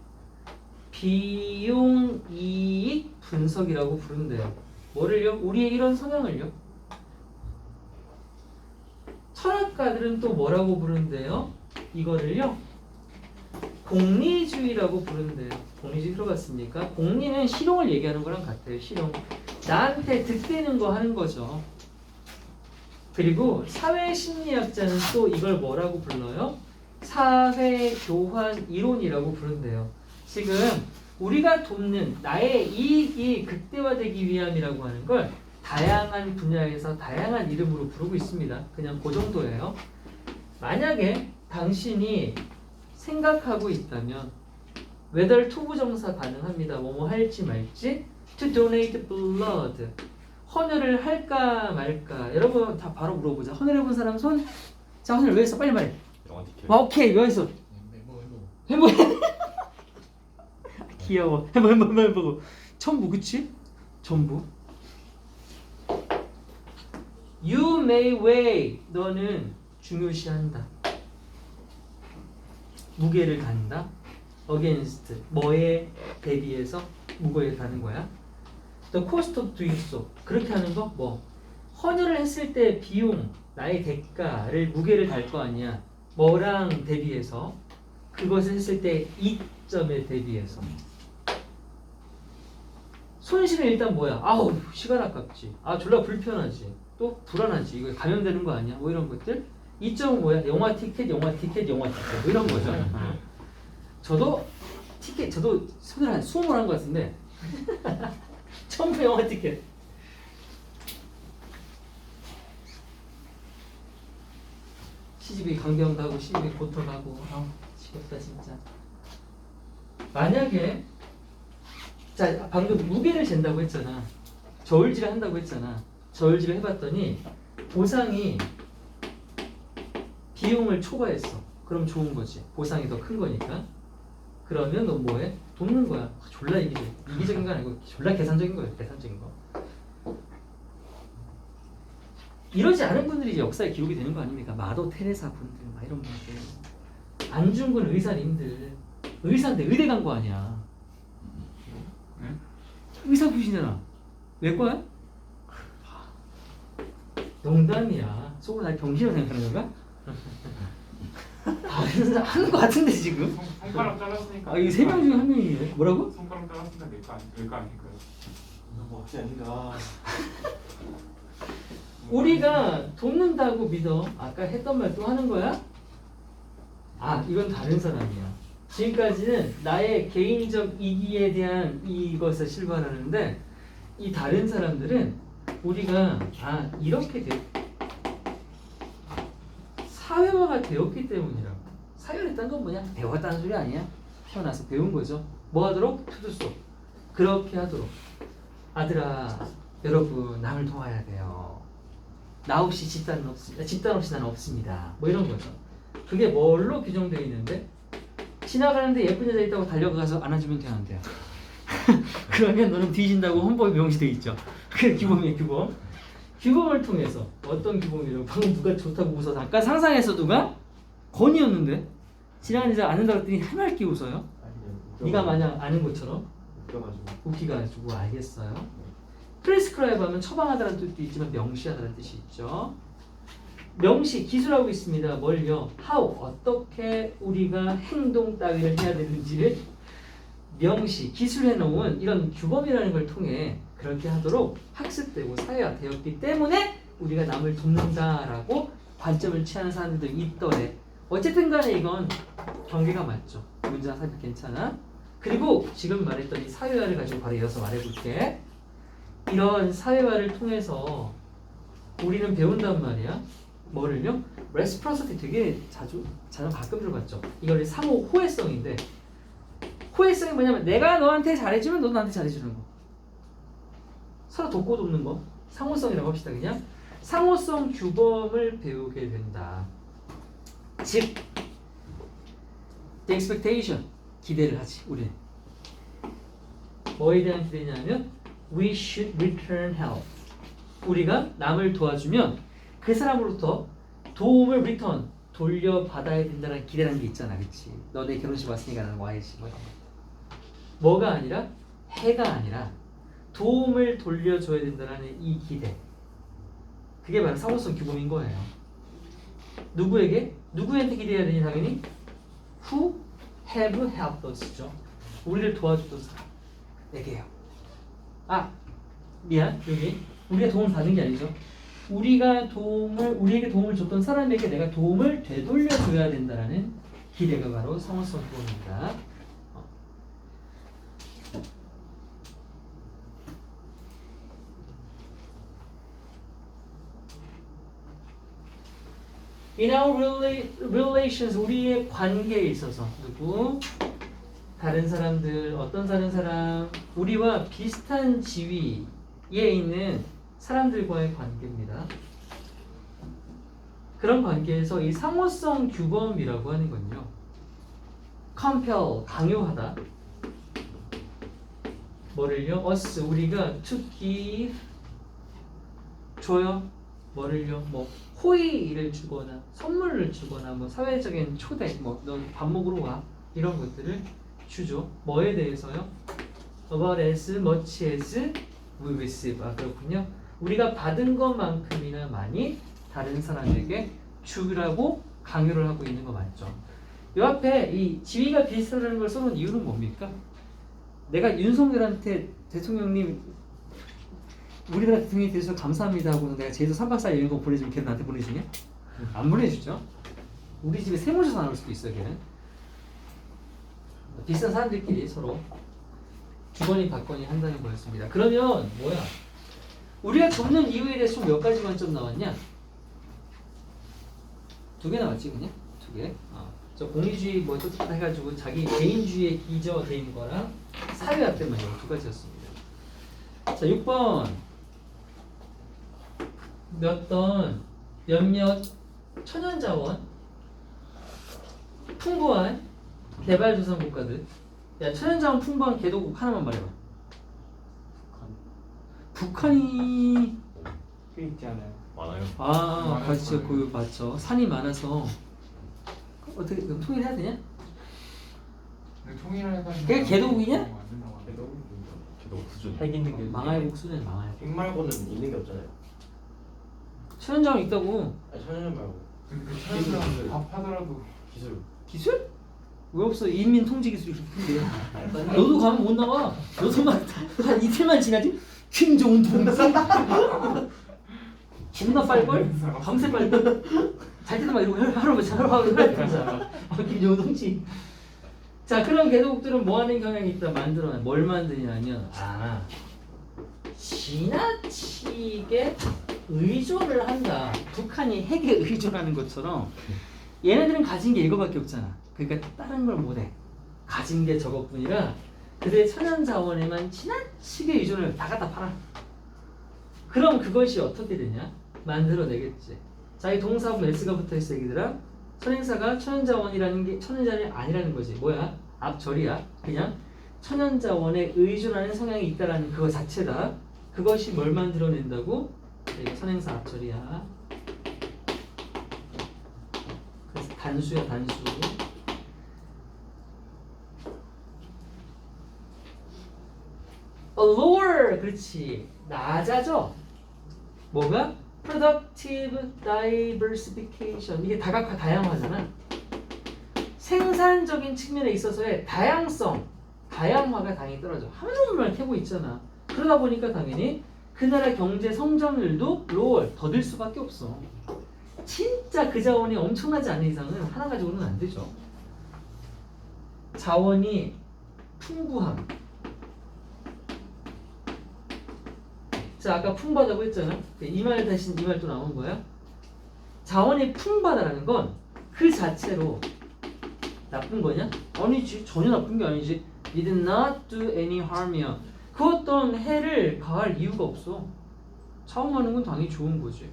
비용이익 분석이라고 부른대요. 뭐를요? 우리의 이런 성향을요. 철학가들은 또 뭐라고 부른대요? 이거를요. 공리주의라고 부른대요. 공리주의 들어봤습니까? 공리는 실용을 얘기하는 거랑 같아요. 실용. 나한테 득되는 거 하는 거죠. 그리고 사회심리학자는 또 이걸 뭐라고 불러요? 사회교환 이론이라고 부른대요. 지금 우리가 돕는 나의 이익이 극대화되기 위함이라고 하는 걸 다양한 분야에서 다양한 이름으로 부르고 있습니다. 그냥 그 정도예요. 만약에 당신이 생각하고 있다면 whether 투부정사 가능합니다. 뭐뭐 할지 말지 to donate blood 헌혈을 할까 말까. 여러분 다 바로 물어보자. 헌혈해본 사람 손? 자 헌혈 왜 했어? 빨리 말해. 영화 티켓. 오케이 왜 했어? 해보 귀여워. 해보 첨부 그치? 전부 You may weigh 너는 중요시한다. 무게를 단다. against 뭐에 대비해서 무게를 다는 거야. The cost of doing so 그렇게 하는 거 뭐 헌혈을 했을 때 비용 나의 대가를 무게를 달 거 아니야. 뭐랑 대비해서 그것을 했을 때 이점에 대비해서 손실은 일단 뭐야? 아우 시간 아깝지. 졸라 불편하지. 또 불안하지. 이거 감염되는 거 아니야? 뭐 이런 것들. 이점은 뭐야? 영화 티켓 뭐 이런 거죠. 저도 손을 한 20번 한 것 같은데 처음 영화 티켓. 시집이 강변 가고 시집이 고터 가고 지겹다 진짜. 만약에 자 방금 무게를 잰다고 했잖아. 저울질을 한다고 했잖아. 저울질을 해봤더니 보상이 비용을 초과했어. 그럼 좋은 거지. 보상이 더 큰 거니까. 그러면 너 뭐해? 돕는 거야. 졸라 이기적인 거 아니고 졸라 계산적인 거야. 계산적인 거. 이러지 않은 분들이 이제 역사에 기록이 되는 거 아닙니까? 마더 테레사 분들 막 이런 분들, 안중근 의사님들, 의사인데 의대 간 거 아니야. 의사 부시잖아. 왜 거야? 농담이야. 속으로 날 병신으로 생각하는 건가? 아, 하는 거 같은데 지금? 손가락 잘랐으니까. 아, 이게 3명 중에 1명이네. 뭐라고? 손가락 잘랐으니까 내거 아닐까요? 너무 억지 아닌가. 우리가 돕는다고 믿어. 아까 했던 말 또 하는 거야? 아, 이건 다른 사람이야. 지금까지는 나의 개인적 이기에 대한 이것을 실천하는데 이 다른 사람들은 우리가 이렇게 사회화가 되었기 때문이라고. 사회를 했다는 건 뭐냐? 배웠다는 소리 아니야? 태어나서 배운 거죠. 뭐 하도록? 투두소. 그렇게 하도록. 아들아, 여러분 남을 도와야 돼요. 나 없이 집단 없이 나는 없습니다. 뭐 이런 거죠. 그게 뭘로 규정되어 있는데 지나가는데 예쁜 여자 있다고 달려가서 안아주면 되는데요. 그러면 너는 뒤진다고 헌법에 명시되어 있죠. 그게 규범이에요, 규범. 규범을 통해서 어떤 규범이라고 방금 누가 좋다고 웃어서 아까 상상해서 누가 건이었는데 지나가는 여자 안는다고 했더니 해맑게 웃어요. 네가 마냥 아는 것처럼 웃기가지고 알겠어요. 프레스크라이브 하면 처방하다라는 뜻도 있지만 명시하다라는 뜻이 있죠. 명시, 기술하고 있습니다. 뭘요? how, 어떻게 우리가 행동 따위를 해야 되는지를 명시, 기술해놓은 이런 규범이라는 걸 통해 그렇게 하도록 학습되고 사회화되었기 때문에 우리가 남을 돕는다라고 관점을 취하는 사람들도 있더래. 어쨌든 간에 이건 경계가 맞죠. 문장 삽입 괜찮아. 그리고 지금 말했던 이 사회화를 가지고 바로 이어서 말해볼게. 이런 사회화를 통해서 우리는 배운단 말이야. 뭐를요? 레스프로시티 되게 자주 가끔 들어봤죠. 이걸 상호 호혜성인데 호혜성이 뭐냐면 내가 너한테 잘해주면 너도 나한테 잘해주는 거. 서로 돕고 돕는 거. 상호성이라고 합시다. 그냥 상호성 규범을 배우게 된다. 즉 the expectation, 기대를 하지. 우리는 뭐에 대한 기대냐면 we should return help. 우리가 남을 도와주면 그 사람으로부터 도움을 return, 돌려받아야 된다는 기대라는 게 있잖아. 그치? 너 내 결혼식 왔으니까 나는 와야지. 뭐가 아니라 해가 아니라 도움을 돌려줘야 된다는 이 기대. 그게 바로 상호성 규범인 거예요. 누구에게? 누구한테 기대해야 되니 당연히? Who have helped us죠. 우리를 도와줬던 사람에게요. 미안. 여기 우리가 도움을 받는 게 아니죠. 우리에게 도움을 줬던 사람에게 내가 도움을 되돌려줘야 된다라는 기대가 바로 상호성 규범입니다. In our relations, 우리의 관계에 있어서 누구? 다른 사람들, 어떤 다른 사람, 우리와 비슷한 지위에 있는 사람들과의 관계입니다. 그런 관계에서 이 상호성 규범이라고 하는 건요. compel, 강요하다. 뭐를요? us, 우리가 to give, 줘요. 뭐를요? 뭐 호의를 주거나 선물을 주거나 뭐 사회적인 초대, 뭐 너 밥 먹으러 와 이런 것들을 주죠. 뭐에 대해서요? About as much as we receive. 그렇군요. 우리가 받은 것만큼이나 많이 다른 사람에게 주라고 강요를 하고 있는 거 맞죠? 요 앞에 이 지위가 비슷하다는 걸 써놓은 이유는 뭡니까? 내가 윤석열한테 대통령님 우리나라 대통령에 대해서 감사합니다 하고는 내가 제주도 3박 4일 여행 거 보내주면 걔는 나한테 보내주냐? 안 보내주죠. 우리 집에 새 모셔서 나올 수도 있어요. 걔는 비싼 사람들끼리 서로 주거니 받거니 한다는 거였습니다. 그러면 뭐야? 우리가 돕는 이유에 대해서 총 몇 가지 만점 나왔냐? 2개 나왔지 그냥? 2개. 저 공리주의 뭐 또 해가지고 자기 개인주의에 기저된 거랑 사회화 때문에 2가지였습니다. 자 6번 몇몇 천연자원 풍부한 개발도상 국가들. 야 천연자원 풍부한 개도국 하나만 말해봐. 북한이 그 있지 않아요? 많아요. 아, 많을 맞죠. 거예요. 그 맞죠. 산이 많아서 어떻게 그럼 통일해야 되냐? 근데 통일해가지고 그게 개도국이냐? 안 된다고 하는데. 그래도 걔도 수준. 핵 있는 게 망할 복수는 망할. 핵 말고는 있는 게 없잖아요. 천연자원 있다고. 아니 천연전 말고 근데 그 차이는 밥하더라도 기술. 기술? 왜 없어? 인민 통제 기술이 그렇게 큰데. 너도 가면 못 나와. 너도만 한 이틀만 지나지? 김정은 통제. 존나 빨걸? 밤새 빨걸? 잘 때도 막 이러고 하루 하루 김정은 통제. 자, 그런 개도국들은 뭐 하는 경향이 있다? 만들어내. 뭘 만드냐면 지나치게 의존을 한다. 북한이 핵에 의존하는 것처럼 얘네들은 가진 게 이거밖에 없잖아. 그러니까 다른 걸 못해. 가진 게 저것뿐이라 그들의 천연 자원에만 지나치게 의존을 다 갖다 팔아. 그럼 그것이 어떻게 되냐? 만들어내겠지. 자, 이 동사하고 s가 붙어있어 얘기들아. 선행사가 천연 자원이라는 게 천연 자원이 아니라는 거지. 뭐야? 앞절이야. 그냥 천연 자원에 의존하는 성향이 있다라는 그거 자체다. 그것이 뭘 만들어낸다고? 이게 선행사 앞절이야. 그래서 단수야 단수. lower 그렇지 낮아져. 뭐가? productive diversification 이게 다각화 다양화잖아. 생산적인 측면에 있어서의 다양성 다양화가 당연히 떨어져. 하루종일 캐고 있잖아. 그러다 보니까 당연히 그 나라 경제 성장률도 lower 더딜 수밖에 없어. 진짜 그 자원이 엄청나지 않은 이상은 하나 가지고는 안 되죠. 자원이 풍부함. 자, 아까 풍부하다고 했잖아. 이 말 대신 이 말 또 나온 거야. 자원이 풍부하다는 건 그 자체로 나쁜 거냐? 아니지. 전혀 나쁜 게 아니지. It did not do any harm이야. 그 어떤 해를 가할 이유가 없어. 자원 많은 건 당연히 좋은 거지.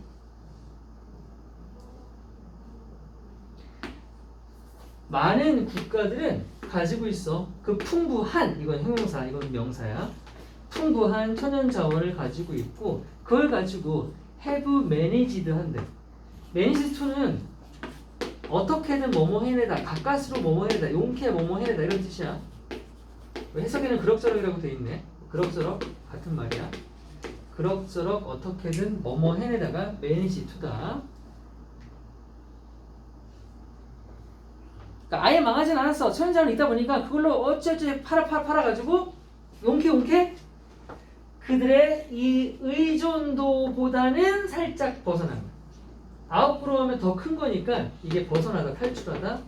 많은 국가들은 가지고 있어. 그 풍부한, 이건 형용사, 이건 명사야. 풍부한 천연 자원을 가지고 있고 그걸 가지고 have managed 한대. managed to는 어떻게든 뭐뭐 해내다, 가까스로 뭐뭐 해내다, 용케 뭐뭐 해내다 이런 뜻이야. 해석에는 그럭저럭이라고 돼 있네. 그럭저럭 같은 말이야. 그럭저럭 어떻게든 뭐뭐 해내다가 manage to다. 그러니까 아예 망하진 않았어. 천연 자원이 있다 보니까 그걸로 어찌어찌 팔아가지고 용케 그들의 이 의존도보다는 살짝 벗어난 거야. 아웃으로 하면 더 큰 거니까 이게 벗어나다 탈출하다.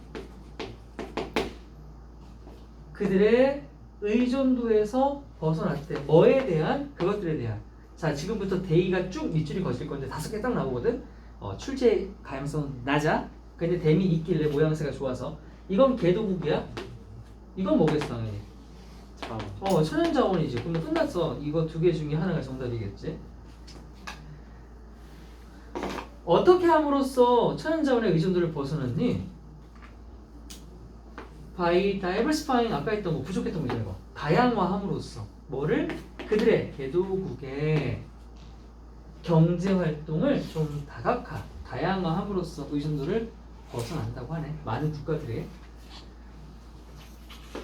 그들의 의존도에서 벗어났대. 뭐에 대한? 그것들에 대한. 자, 지금부터 대의가 쭉 밑줄이 거칠 건데 5개 딱 나오거든. 출제 가능성 낮아. 근데 댐이 있길래 모양새가 좋아서. 이건 개도국이야. 이건 뭐겠어 당연히. 천연 자원이지. 그럼 끝났어. 이거 2개 중에 하나가 정답이겠지. 어떻게 함으로써 천연 자원의 의존도를 벗어났니? By diversifying 아까 했던 거 부족했던 거잖아. 이거. 다양화함으로써 뭐를? 그들의 개도국의 경제 활동을 좀 다양화함으로써 의존도를 벗어난다고 하네. 많은 국가들이.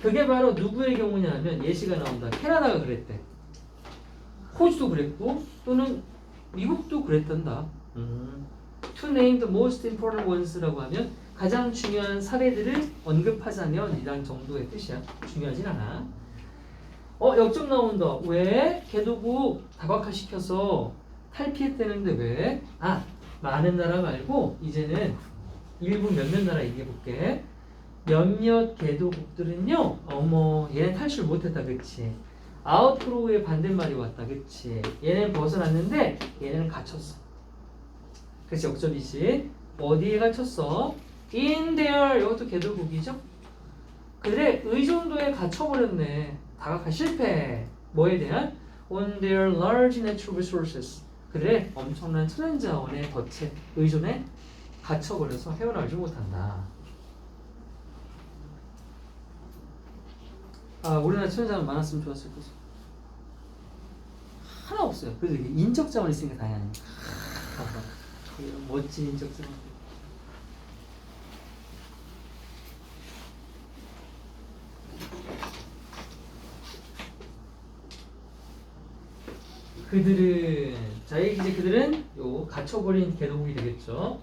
그게 바로 누구의 경우냐 하면 예시가 나온다. 캐나다가 그랬대. 호주도 그랬고 또는 미국도 그랬단다. To name the most important ones라고 하면 가장 중요한 사례들을 언급하자면 이란 정도의 뜻이야. 중요하진 않아. 역점 나온다. 왜? 개도국 다각화시켜서 탈피했다는데 왜? 많은 나라 말고 이제는 일부 몇몇 나라 얘기해볼게. 몇몇 개도국들은요, 얘는 탈출 못했다, 그치? 아웃프로우의 반대말이 왔다, 그치? 얘는 벗어났는데 얘는 갇혔어. 그치, 역점이지. 어디에 갇혔어? In their, 이것도 개도국이죠? 그들의 의존도에 갇혀버렸네. 다각화 실패. 뭐에 대한? On their large natural resources. 그들의 엄청난 천연자원의 덫에, 의존에 갇혀버려서 헤어나오지 못한다. 우리나라 천연자원 많았으면 좋았을 거죠. 하나 없어요. 그래서 이게 인적 자원이 있으니까 다행이니까. 봐봐. 이런 멋진 인적성. 그들은 그들은 요 갇혀버린 개독이 되겠죠.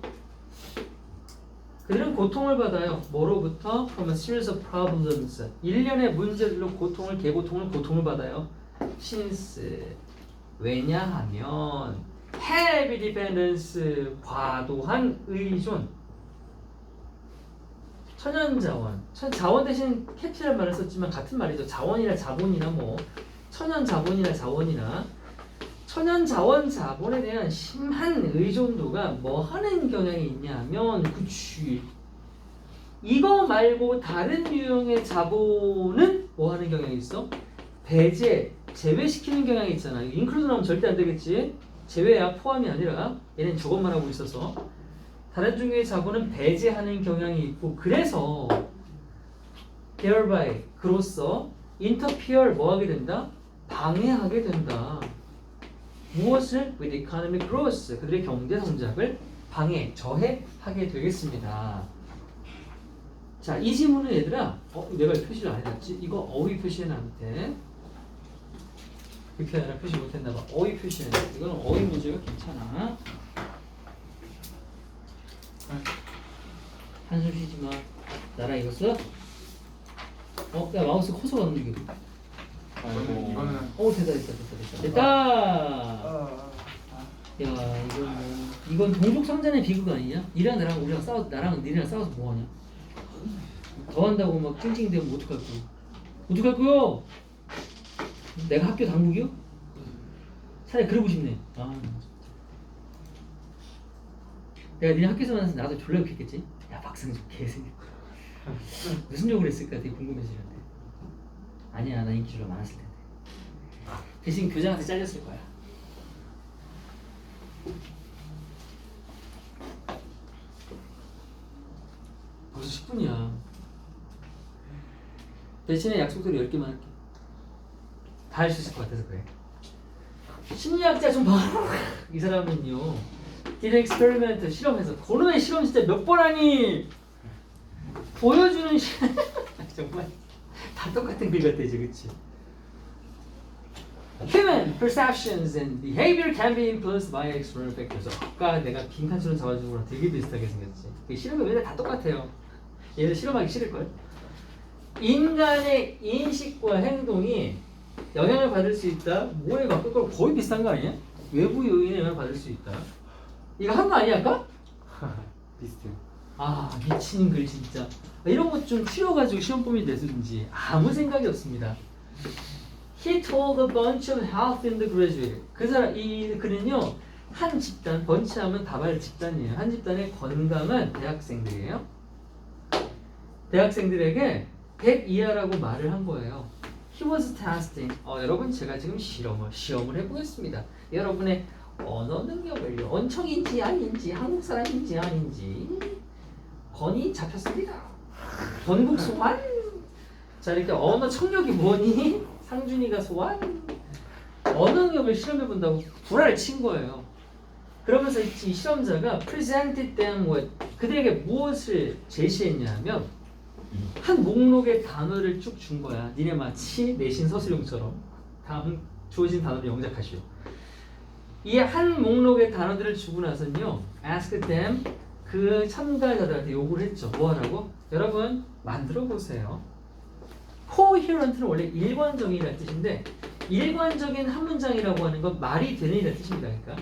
그들은 고통을 받아요. 뭐로부터? From a series of problems. 일련의 문제들로 고통을 받아요. Since 왜냐하면 heavy dependence 과도한 의존. 천연자원. 자원 대신 캡이라는 말을 썼지만 같은 말이죠. 자원이나 자본이나 뭐 천연자본이나 자원이나 천연자원 자본에 대한 심한 의존도가 뭐 하는 경향이 있냐면 그치 이거 말고 다른 유형의 자본은 뭐 하는 경향이 있어? 제외시키는 경향이 있잖아. 인클루드 나오면 절대 안 되겠지. 제외야 포함이 아니라 얘는 저것만 하고 있어서 다른 종류의 자본은 배제하는 경향이 있고 그래서 thereby 그로써 interfere 뭐 하게 된다? 방해하게 된다. 무엇을? with economic growth 그들의 경제 성장을 저해하게 되겠습니다. 자, 이 지문은 얘들아 내가 표시를 안 해놨지? 이거 어휘 표시해놔 밑에 이렇게 하나 표시 못했나봐. 어휘 표시해놔. 이거는 어휘 문제가 괜찮아. 한숨 쉬지 마. 나랑 이거 써? 야 마우스 커서가 움직여. 이거는 됐다. 야 이건 동족 상잔의 비극 아니냐? 나랑 니네랑 싸워서 뭐하냐? 더 한다고 막 찡찡대면 어떡할 거야? 어떡할 거요? 내가 학교 당국이요? 차라리 그러고 싶네. 내가 니네 학교에서 만나서 나도 졸라 욕했겠지? 야 박승주 개새끼 무슨 욕을 했을까 되게 궁금해지는데 아니야 나 인기가 많았을 텐데 대신 교장한테 잘렸을 거야. 벌써 10분이야. 대신에 약속대로 10개만 할게. 다 할 수 있을 것 같아서 그래. 심리학자 좀 봐. 이 사람은요 did experiment 실험해서 고놈의 실험 진짜 몇 번 하니 보여주는 정말 다 똑같은 글 같아 이제 그치? Human perceptions and behavior can be influenced by external factors. 아까 내가 빈칸처럼 잡아준 거랑 되게 비슷하게 생겼지. 실험이 맨날 다 똑같아요. 얘들 실험하기 싫을걸? 인간의 인식과 행동이 영향을 받을 수 있다. 뭐에 바꿀 거의 비슷한 거 아니야? 외부 요인에 영향을 받을 수 있다. 이거 한 거 아니야 아까? 비슷해요. 미친 글 진짜. 이런 것 좀 추려가지고 시험범위 내든지 아무 생각이 없습니다. He told a bunch of health undergraduate. 그 사람 이 글은요 한 집단 번치하면 다발 집단이에요. 한 집단의 건강한 대학생들이에요. 대학생들에게 100 이하라고 말을 한 거예요. He was testing. 여러분 제가 지금 시험을 해보겠습니다. 여러분의 언어 능력을 원청인지 아닌지 한국 사람인지 아닌지 건이 잡혔습니다. 전국 소환. 자 이렇게 언어 청력이 뭐니? 상준이가 소환. 언어 능력을 시험해 본다고 불화를 친 거예요. 그러면서 이 실험자가 presented them with 그들에게 무엇을 제시했냐면 한 목록의 단어를 쭉 준 거야. 니네 마치 내신 서술형처럼 다음 주어진 단어를 영작하시오. 이 한 목록의 단어들을 주고 나서는요 ask them 그 참가자들한테 요구를 했죠. 뭐 하라고? 여러분 만들어 보세요. coherent는 원래 일관적이라는 뜻인데 일관적인 한 문장이라고 하는 건 말이 되는 이라는 뜻입니다. 그러니까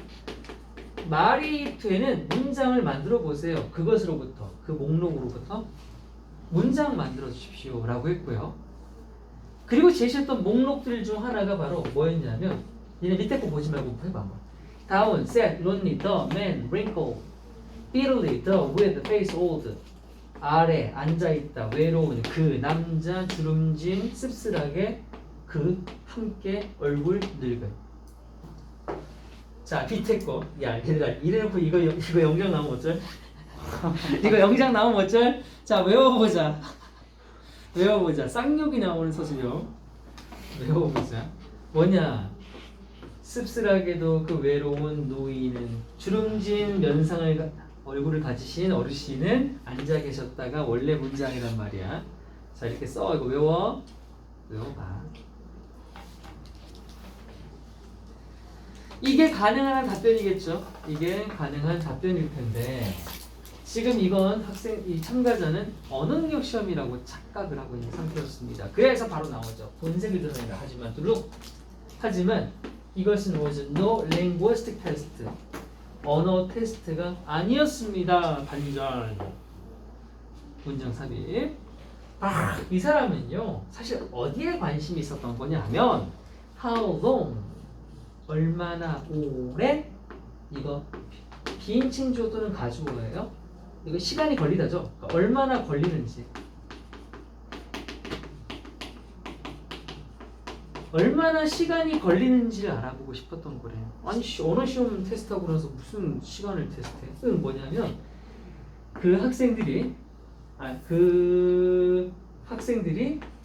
말이 되는 문장을 만들어 보세요. 그것으로부터 그 목록으로부터 문장 만들어 주십시오 라고 했고요. 그리고 제시했던 목록들 중 하나가 바로 뭐였냐면 얘네 밑에 거 보지 말고 해봐 한번. 다운, sad, lonely, the, man, wrinkle, bitterly, the, with, face old. 아래 앉아있다, 외로운 그 남자, 주름진, 씁쓸하게 그 함께 얼굴 늙은. 자 밑에 거. 야 얘들아 이래놓고 이거 영장 나오면 어쩔? 이거 영장 나오면 어쩔? 자 외워보자. 쌍욕이 나오는 서술형 외워보자. 뭐냐 씁쓸하게도 그 외로운 노인은 주름진 얼굴을 가지신 어르신은 앉아 계셨다가 원래 문장이란 말이야. 자, 이렇게 써. 이거 외워봐. 이게 가능한 답변이겠죠. 이게 가능한 답변일 텐데 지금 이건 이 참가자는 언어 능력 시험이라고 착각을 하고 있는 상태였습니다. 그래서 바로 나오죠. 본색을 드러내라. 하지만 이것은 was no linguistic test. 언어 테스트가 아니었습니다. 반전. 문장 삽입. 이 사람은요. 사실 어디에 관심이 있었던 거냐면 how long 얼마나 오래 이거 비인칭 주어 또는 가주어예요. 이거 시간이 걸리다죠. 그러니까 얼마나 걸리는지. 얼마나 시간이 걸리는지를 알아보고 싶었던 거래요. 아니 언어 시험 테스트하고 나서 무슨 시간을 테스트해? 그건 뭐냐면 그 학생들이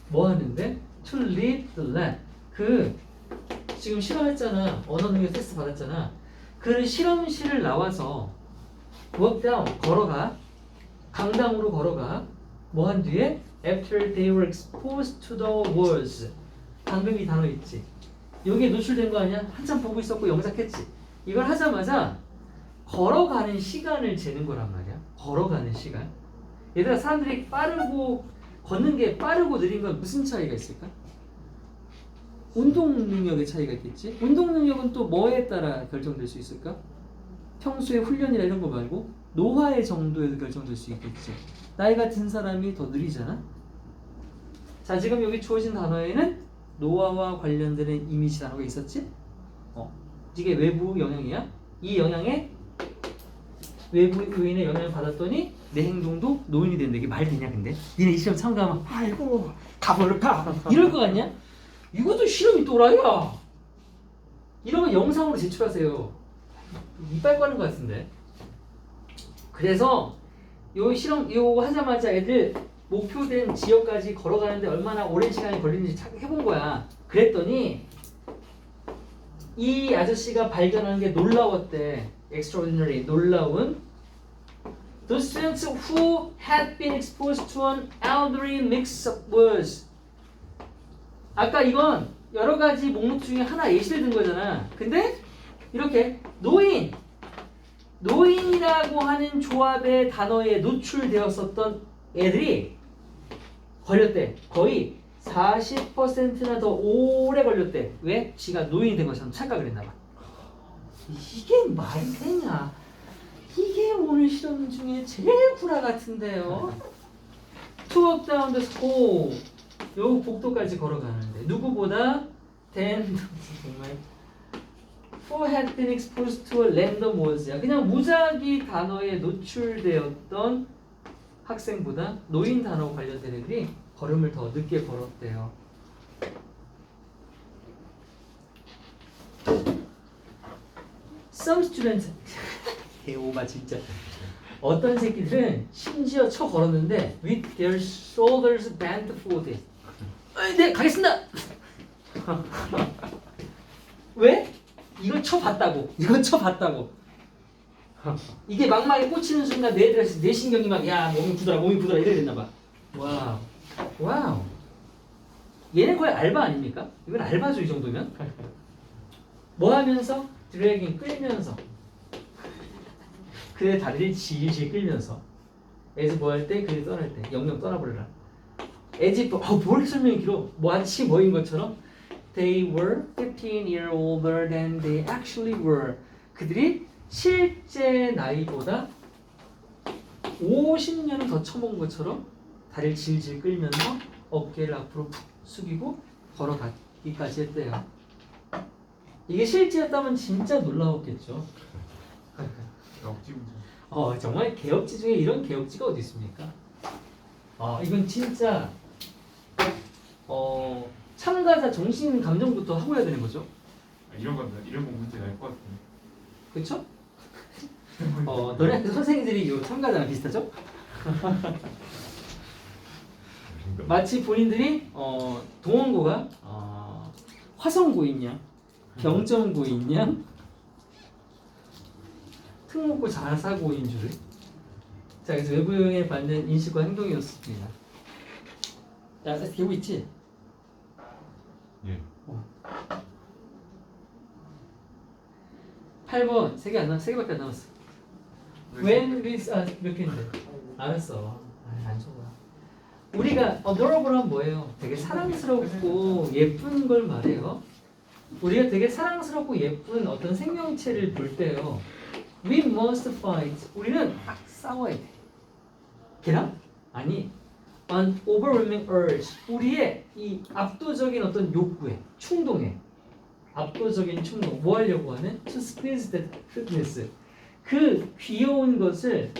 뭐 하는데 to read the lab 지금 실험했잖아. 언어 능력 테스트 받았잖아. 그 실험실을 나와서 walk down 걸어가 강당으로 걸어가 뭐 한 뒤에 after they were exposed to the words 방금 이 단어 있지. 여기에 노출된 거 아니야? 한참 보고 있었고 영작했지. 이걸 하자마자 걸어가는 시간을 재는 거란 말이야. 걸어가는 시간. 얘들아 사람들이 걷는 게 빠르고 느린 건 무슨 차이가 있을까? 운동 능력의 차이가 있겠지. 운동 능력은 또 뭐에 따라 결정될 수 있을까? 평소에 훈련이나 이런 거 말고 노화의 정도에도 결정될 수 있겠지. 나이가 든 사람이 더 느리잖아. 자 지금 여기 주어진 단어에는 노화와 관련되는 이미지 단어가 있었지? 이게 외부 영향이야. 이 영향에 외부 요인의 영향을 받았더니 내 행동도 노인이 된다. 이게 말 되냐 근데? 니네 이 시험 참가하면 아이고 가버릴까? 이럴 거 같냐? 이것도 실험이 또라이야. 이러면 영상으로 제출하세요. 이빨 까는 것 같은데. 그래서 요 실험 요거 하자마자 애들 목표된 지역까지 걸어가는데 얼마나 오랜 시간이 걸리는지 해본 거야. 그랬더니 이 아저씨가 발견한 게 놀라웠대. extraordinary, 놀라운. Those students who had been exposed to an elderly mix of words. 아까 이건 여러 가지 목록 중에 하나 예시를 든 거잖아. 근데 이렇게 노인이라고 하는 조합의 단어에 노출되었었던 애들이 걸렸대. 거의 40%나 더 오래 걸렸대. 왜? 지가 노인이 된 것처럼 착각을 했나 봐. 이게 말이 되냐? 이게 오늘 실험 중에 제일 구라 같은데요. To walk down the school. 요 복도까지 걸어가는데 누구보다 정말 who had been exposed to a random words야. 그냥 무작위 단어에 노출되었던 학생보다 노인 단어 관련된 애들이 걸음을 더 늦게 걸었대요. Some students 개오바 진짜. 어떤 새끼들은 심지어 쳐 걸었는데 with their shoulders bent forward. 네 가겠습니다. 왜? 이걸 쳐봤다고. 이게 막막에 꽂히는 순간 내 신경이 막 야 몸이 굳어라 이래 됐나봐. 와우. 얘는 거의 알바 아닙니까? 이건 알바죠 이 정도면. 뭐 하면서? 드래깅 끌면서. 그의 다리를 질질 끌면서. as 뭐 할 때? 그를 떠날 때. 영영 떠나버려라. as if 뭐 이렇게 설명이 길어. 마치 뭐인 것처럼 they were 15 years older than they actually were. 그들이 실제 나이보다 50년은 더 처먹은 것처럼 다리를 질질 끌면서 어깨를 앞으로 푹 숙이고 걸어가기까지 했대요. 이게 실제였다면 진짜 놀라웠겠죠. 정말 개혁지 중에 이런 개혁지가 어디 있습니까? 이건 진짜 참가자 정신 감정부터 하고 해야 되는 거죠. 이런 거 문제 날 것 같은데. 그렇죠? 너네 학교 선생님들이 이 참가자랑 비슷하죠? 마치 본인들이 동원고가 화성고있냐 경점고인 양 특목고 자사고인 줄. 자, 그래서 외부 영향을 받는 인식과 행동이었습니다. 야, 되고 있지? 예. 8번 3개 안 남았어. 3개밖에 안 남았어. When with 몇 개인데? 알았어. 안 좋아. 우리가 adorable란 뭐예요? 되게 사랑스럽고 예쁜 걸 말해요. 우리가 되게 사랑스럽고 예쁜 어떤 생명체를 볼 때요. We must fight. 우리는 막 싸워야 돼. 걔랑? 아니. An overwhelming urge. 우리의 이 압도적인 어떤 욕구에, 충동에. 압도적인 충동. 뭐 하려고 하는? To squeeze that cuteness. 그 귀여운 것을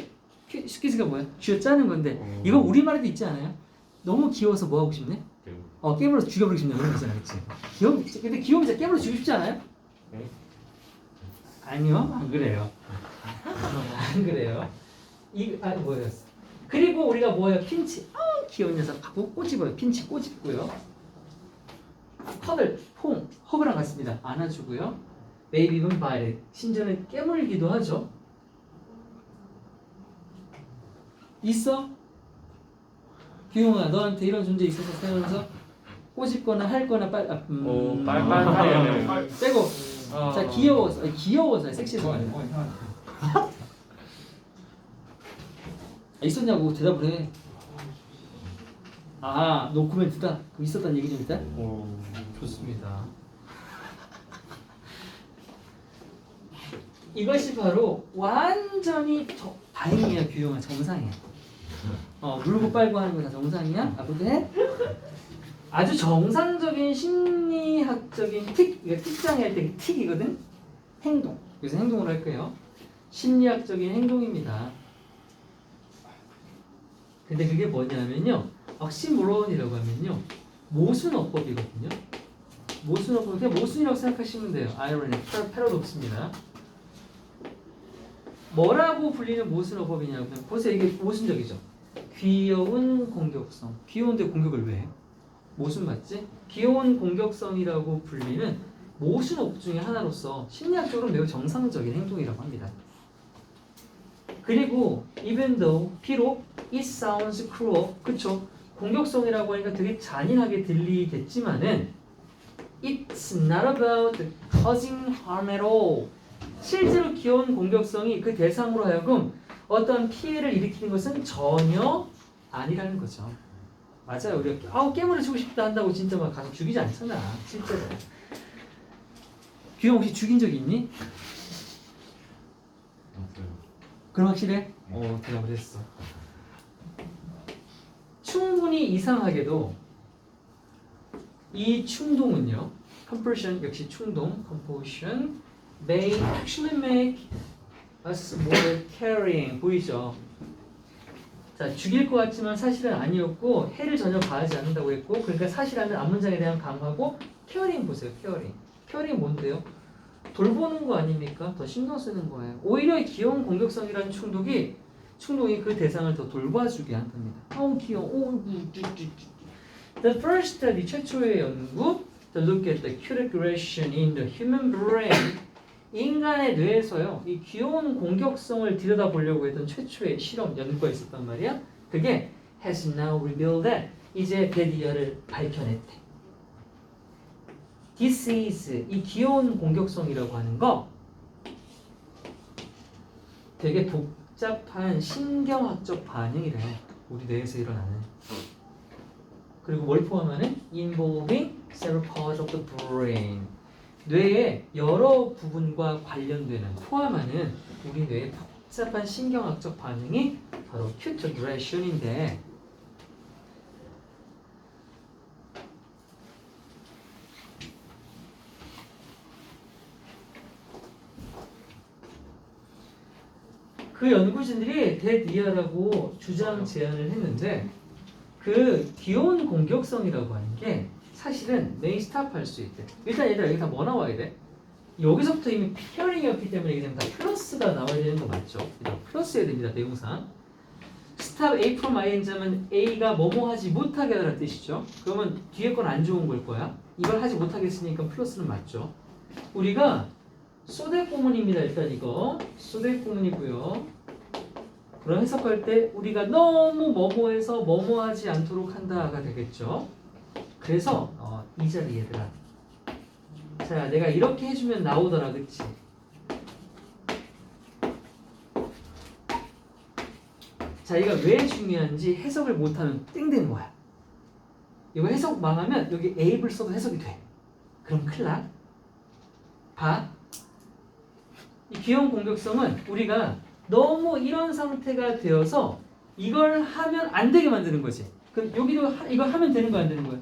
스퀴즈가 뭐야? 쥐어짜는 건데 이거 우리말에도 있지 않아요? 너무 귀여워서 뭐 하고 싶네? 게임으로 죽여버리고 싶네 그런 거잖아, 그렇지? 근데 귀여우면 진짜 게임으로 죽이고 싶지 않아요? 네. 아니요, 안 그래요. 안 그래요. 뭐였어? 그리고 우리가 뭐예요? 핀치. 귀여운 녀석 갖고 꼬집어요. 핀치 꼬집고요. 컵을 허브랑 같습니다. 안아주고요. Maybe even bite. 심지어는 깨물기도 하죠. 있어? 규용아, 너한테 이런 존재 있어서 살면서 꼬집거나 할거나 빨빨빨. 빼고. 자, 귀여워서 섹시해서 아니야. 있었냐고 대답을 해. 노코멘트다. 그 있었다는 얘기 좀 있다. 좋습니다. 이것이 바로 완전히 다행이야, 규용아. 정상이야. 물고 빨고 하는 거 다 정상이야? 앞으로도 해? 아주 정상적인 심리학적인 특장이 할 때 틱이거든? 행동. 그래서 행동으로 할 거예요. 심리학적인 행동입니다. 근데 그게 뭐냐면요. 억시모론이라고 하면요. 모순어법이거든요. 모순어법. 그냥 모순이라고 생각하시면 돼요. 아이러니, 패러독스입니다. 뭐라고 불리는 모순어법이냐면 보세요. 이게 모순적이죠. 귀여운 공격성. 귀여운데 공격을 왜 해? 모순 맞지? 귀여운 공격성이라고 불리는 모순어법 중에 하나로서 심리학적으로 매우 정상적인 행동이라고 합니다. 그리고 even though 비록 it sounds cruel, 그쵸? 공격성이라고 하니까 되게 잔인하게 들리겠지만은 it's not about causing harm at all. 실제로 귀여운 공격성이 그 대상으로 하여금 어떤 피해를 일으키는 것은 전혀 아니라는 거죠. 맞아요. 우리가 깨물어 주고 싶다 한다고 진짜 막 가서 죽이지 않잖아. 실제로. 귀여운 혹시 죽인 적 있니? 없어요. 그럼 확실해? 대답을 했어. 충분히 이상하게도 이 충동은요. compulsion 역시 충동, compulsion may actually make us more caring. 보이죠? 자, 죽일 것 같지만 사실은 아니었고 해를 전혀 가하지 않는다고 했고, 그러니까 사실하는 앞문장에 대한 강화고 caring 보세요. caring 뭔데요? 돌보는 거 아닙니까? 더 신경 쓰는 거예요. 오히려 귀여운 공격성이라는 충동이 그 대상을 더 돌봐주게 한답니다. 귀여워. The first study, 최초의 연구, to look at the cute aggression in the human brain. 인간의 뇌에서요, 이 귀여운 공격성을 들여다보려고 했던 최초의 실험 연구가 있었단 말이야. 그게 has now revealed that 이제 베디어를 밝혀냈대. This is 이 귀여운 공격성이라고 하는 거 되게 복잡한 신경학적 반응이래요. 우리 뇌에서 일어나는. 그리고 뭘 포함하는? Involving several parts of the brain. 뇌의 여러 부분과 관련되는, 포함하는 우리 뇌의 복잡한 신경학적 반응이 바로 cute aggression인데, 그 연구진들이 대디아라고 주장 제안을 했는데, 그 귀여운 공격성이라고 하는 게 사실은 메인 스탑할 수 있대. 일단 얘들아, 여기 다 뭐 나와야 돼? 여기서부터 이미 피어링이었기 때문에 이게 다 플러스가 나와야 되는 거 맞죠? 플러스해야 됩니다. 내용상. 스탑 A from ING 하면 A가 뭐뭐 하지 못하게 하라는 뜻이죠. 그러면 뒤에 건 안 좋은 걸 거야. 이걸 하지 못하겠으니까 플러스는 맞죠. 우리가 소대 구문입니다. 일단 이거 소대 구문이고요. 그런 해석할 때 우리가 너무 뭐뭐해서 뭐뭐하지 않도록 한다가 되겠죠. 그래서 이 자리 얘들아. 자, 내가 이렇게 해주면 나오더라, 그치? 자, 이거 왜 중요한지 해석을 못하면 땡되는 거야. 이거 해석 망하면 여기 A를 써도 해석이 돼. 그럼 큰일 나. 봐. 이 귀여운 공격성은 우리가 너무 이런 상태가 되어서 이걸 하면 안 되게 만드는 거지. 그럼 여기도 이거 하면 되는 거 안 되는 거야?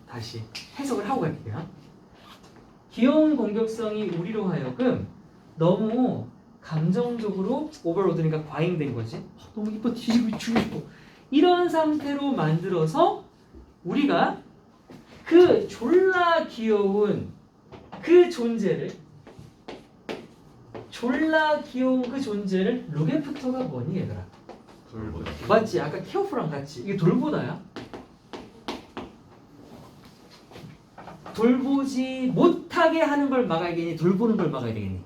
다시 해석을 하고 갈게요. 귀여운 공격성이 우리로 하여금 너무 감정적으로 오버로드니까 과잉된 거지. 너무 이뻐 뒤지고 죽이고 이런 상태로 만들어서 우리가 그 졸라 귀여운 그 존재를 로게프터가 뭐니 얘들아? 돌보다. 맞지? 아까 케어풀랑 같이 이게 돌보다야? 돌보지 못하게 하는 걸 막아야겠니? 돌보는 걸 막아야 되겠니?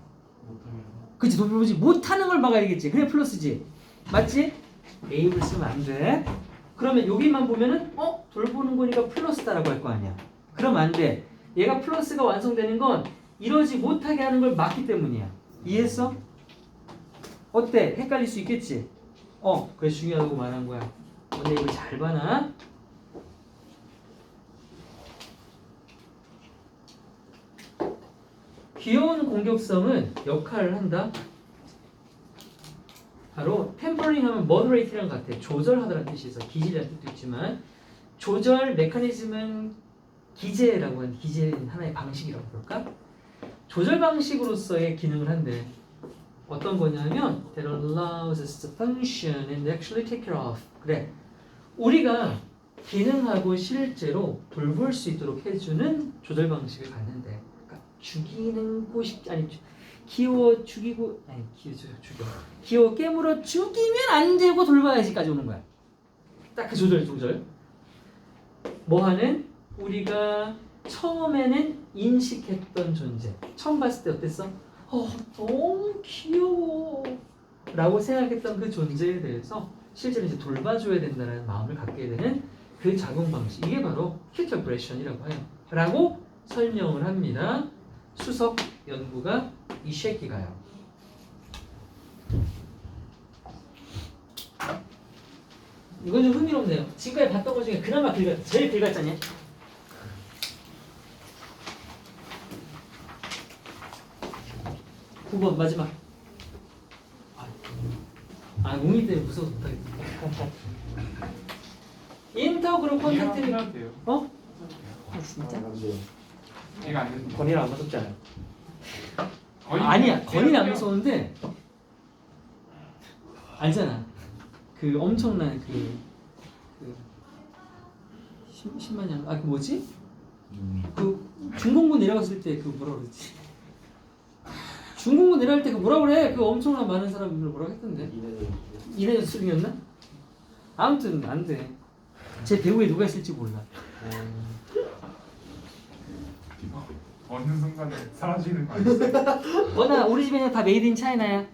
그치? 돌보지 못하는 걸 막아야 되겠지? 그래 플러스지? 맞지? A를 쓰면 안 돼. 그러면 여기만 보면은 돌보는 거니까 플러스다라고 할 거 아니야. 그럼 안 돼. 얘가 플러스가 완성되는 건 이러지 못하게 하는 걸 막기 때문이야. 이해했어? 어때? 헷갈릴 수 있겠지? 그게 중요하다고 말한 거야. 오늘 이거 잘 봐나? 귀여운 공격성은 역할을 한다. 바로 템퍼링 하면 moderate랑 같아. 조절하다라는 뜻이 있어. 기질이라는 뜻도 있지만 조절 메커니즘은 기제라고 하는 기제는 하나의 방식이라고 볼까? 조절 방식으로서의 기능을 한대. 어떤 거냐면 that allows us to function and actually take care of. 그래. 우리가 기능하고 실제로 돌볼 수 있도록 해주는 조절 방식을 갖는데. 그러니까 죽이고 싶지 아니 기워 죽이고 아니 기워 깨물어 죽이면 안 되고 돌봐야지까지 오는 거야. 딱 그 조절. 뭐하는 우리가 처음에는 인식했던 존재. 처음 봤을 때 어땠어? 너무 귀여워 라고 생각했던 그 존재에 대해서 실제로 이제 돌봐줘야 된다는 마음을 갖게 되는 그 작용 방식. 이게 바로 큐트 어퍼레이션이라고 해요. 라고 설명을 합니다. 수석 연구가 이 새끼가요. 이건 좀 흥미롭네요. 지금까지 봤던 것 중에 그나마 제일 긁었잖냐? (9번) 마지막. 웅이 때문에 무서워서 못하겠다. 인터그룹 콘택트를 해도 돼요. 진짜? 안 돼요. 얘가 안 된다. 건이랑 안 무섭잖아요. 아니야. 건이는 안 무서운데 알잖아. 그 엄청난 그 10만 년. 그 뭐지? 그 중공군 내려갔을 때 그 뭐라 그러지? 중공군 내려갈 때 그 뭐라 그래? 그 엄청난 많은 사람들 뭐라 했던데? 이내전 수령이었나? 아무튼 안 돼. 제 배우에 누가 있을지 몰라. 어느 순간에 사라지는 거 아니야? 워낙 우리 집에는 다 메이드 인 차이나야.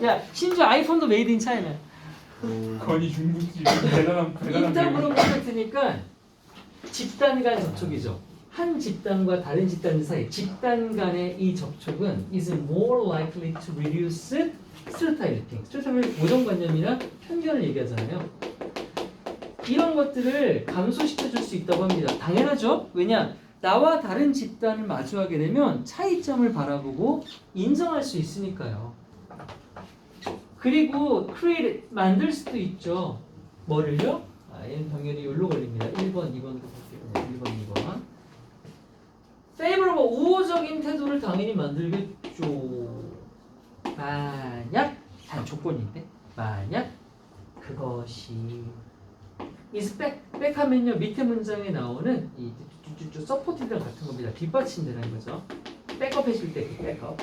야, 심지어 아이폰도 메이드 인 차이나. 건이 중국집 대단한 인터그룹 콘택트니까 집단 간 접촉이죠. 한 집단과 다른 집단 사이 집단 간의 이 접촉은 is more likely to reduce stereotyping. stereotyping 고정관념이나 편견을 얘기하잖아요. 이런 것들을 감소시켜 줄 수 있다고 합니다. 당연하죠. 왜냐? 나와 다른 집단을 마주하게 되면 차이점을 바라보고 인정할 수 있으니까요. 그리고 create 만들 수도 있죠. 뭐를요? 얘는 당연히 여기로 걸립니다. 1번, 2번도 볼게요. 1번, 2번. favorable 우호적인 태도를 당연히 만들겠죠. 만약 단 조건인데 만약 그것이 is back 하면요 밑에 문장에 나오는 이 서포트랑 같은 겁니다. 뒷받침되는 거죠. 백업 해줄 때 그 백업.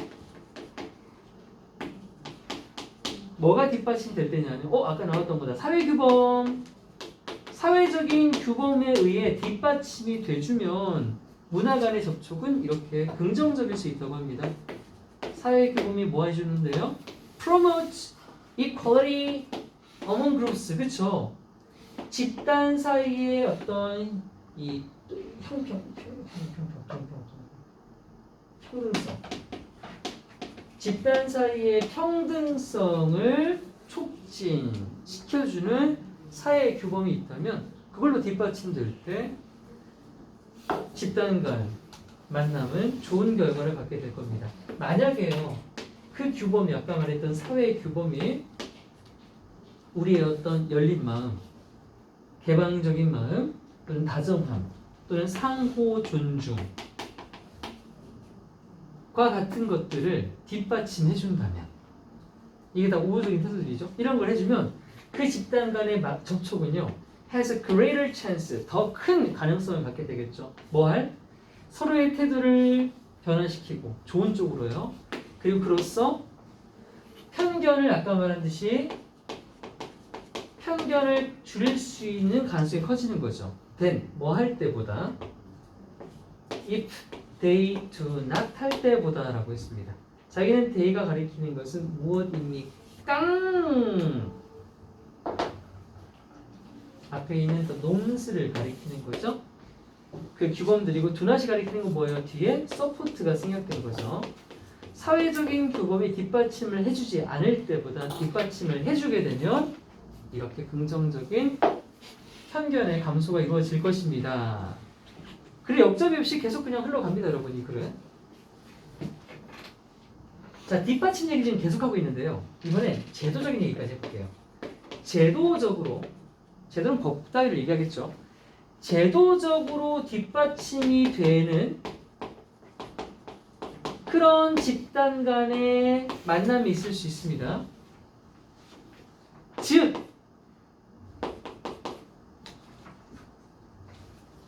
뭐가 뒷받침될 때냐면 아까 나왔던 거다. 사회규범. 사회적인 규범에 의해 뒷받침이 돼주면 문화 간의 접촉은 이렇게 긍정적일 수 있다고 합니다. 사회규범이 뭐 해주는데요? Promote equality among groups. 그쵸? 집단 사이의 어떤 이 평등성. 집단 사이의 평등성을 촉진시켜주는 사회 규범이 있다면 그걸로 뒷받침될 때 집단 간 만남은 좋은 결과를 갖게 될 겁니다. 만약에요, 그 규범이 아까 말했던 사회 규범이 우리의 어떤 열린 마음, 개방적인 마음, 또는 다정함, 또는 상호 존중과 같은 것들을 뒷받침해 준다면 이게 다 우호적인 태도들이죠. 이런 걸 해주면 그 집단 간의 접촉은요 has a greater chance, 더 큰 가능성을 갖게 되겠죠. 뭐 할? 서로의 태도를 변화시키고 좋은 쪽으로요. 그리고 그로써 편견을 아까 말한 듯이 편견을 줄일 수 있는 가능성이 커지는 거죠. then 뭐 할 때보다 if they do not 할 때보다라고 했습니다. 자기는 they가 가리키는 것은 무엇입니까? 앞에 있는 또 noms를 가리키는 거죠. 그 규범들이고 do not이 가리키는 건 뭐예요? 뒤에 support가 생략된 거죠. 사회적인 규범이 뒷받침을 해주지 않을 때보다 뒷받침을 해주게 되면 이렇게 긍정적인 편견의 감소가 이루어질 것입니다. 그래 역접이 없이 계속 그냥 흘러갑니다, 여러분. 이 글은. 자, 뒷받침 얘기 지금 계속하고 있는데요. 이번에 제도적인 얘기까지 해볼게요. 제도는 법 따위를 얘기하겠죠. 제도적으로 뒷받침이 되는 그런 집단 간의 만남이 있을 수 있습니다. 즉,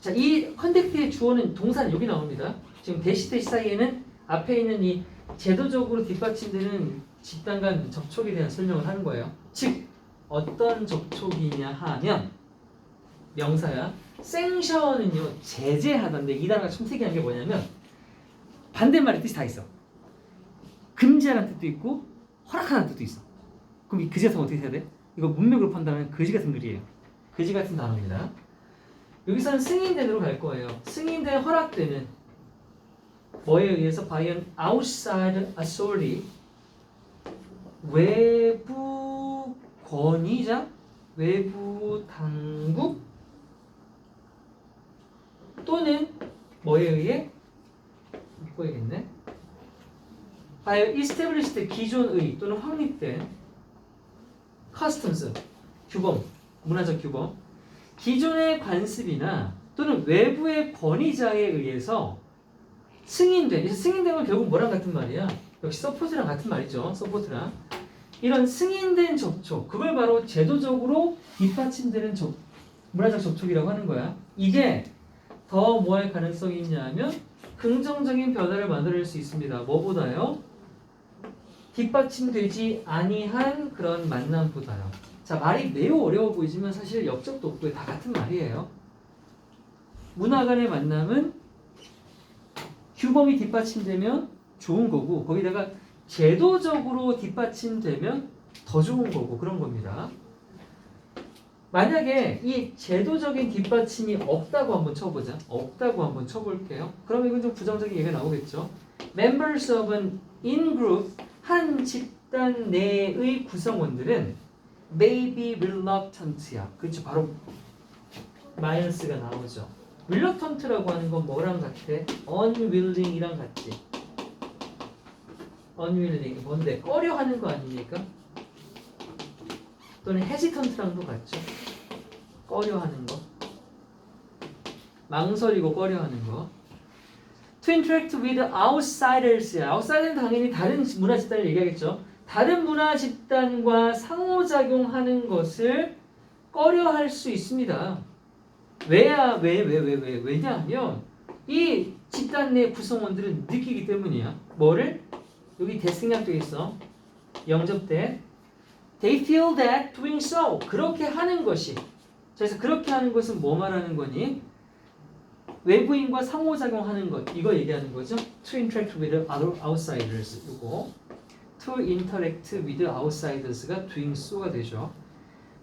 자, 이 컨택트의 주어는 동사는 여기 나옵니다. 지금 대시 사이에는 앞에 있는 이 제도적으로 뒷받침되는 집단 간 접촉에 대한 설명을 하는 거예요. 즉, 어떤 접촉이냐 하면 명사야. 생션은요 제재하던데 이 단어가 좀 특이한 게 뭐냐면 반대말의 뜻이 다 있어. 금지하는 뜻도 있고 허락하는 뜻도 있어. 그럼 이 그지 같은 거 어떻게 해야 돼? 이거 문맥으로 판단하면 그지 같은 글이에요. 그지 같은 단어입니다. 여기서는 승인된으로 갈 거예요. 승인된, 허락되는 뭐에 의해서 by an outside authority, 외부 권위자, 외부 당국 또는 뭐에 의해 보이겠네. by established, 기존의 또는 확립된 customs, 규범, 문화적 규범, 기존의 관습이나 또는 외부의 권위자에 의해서 승인된, 승인된 건 결국 뭐랑 같은 말이야? 역시 서포트랑 같은 말이죠. 서포트랑. 이런 승인된 접촉, 그걸 바로 제도적으로 뒷받침되는 문화적 접촉이라고 하는 거야. 이게 더 뭐 할 가능성이 있냐면 긍정적인 변화를 만들어낼 수 있습니다. 뭐보다요? 뒷받침되지 아니한 그런 만남보다요. 자, 말이 매우 어려워 보이지만 사실 역적도 없고요. 다 같은 말이에요. 문화 간의 만남은 규범이 뒷받침되면 좋은 거고 거기다가 제도적으로 뒷받침되면 더 좋은 거고 그런 겁니다. 만약에 이 제도적인 뒷받침이 없다고 한번 쳐보자. 없다고 한번 쳐볼게요. 그러면 이건 좀 부정적인 얘기가 나오겠죠. Members of an in-group, 한 집단 내의 구성원들은 may be reluctant야. 그렇죠. 바로 마이너스가 나오죠. reluctant라고 하는 건 뭐랑 같아? unwilling이랑 같지. unwilling 뭔데? 꺼려하는 거 아닙니까? 또는 hesitant랑도 같죠. 꺼려하는 거. 망설이고 꺼려하는 거. To interact with outsiders야. outsider는 당연히 다른 문화 집단을 얘기하겠죠. 다른 문화 집단과 상호작용하는 것을 꺼려할 수 있습니다. 왜냐하면 이 집단 내 구성원들은 느끼기 때문이야. 뭐를? 여기 대승략되어 있어. 영접 때 They feel that doing so. 그렇게 하는 것이. 그래서 그렇게 하는 것은 뭐 말하는 거니? 외부인과 상호작용하는 것. 이거 얘기하는 거죠. To interact with other outsiders. 이거. To interact with outsiders가 doing so가 되죠.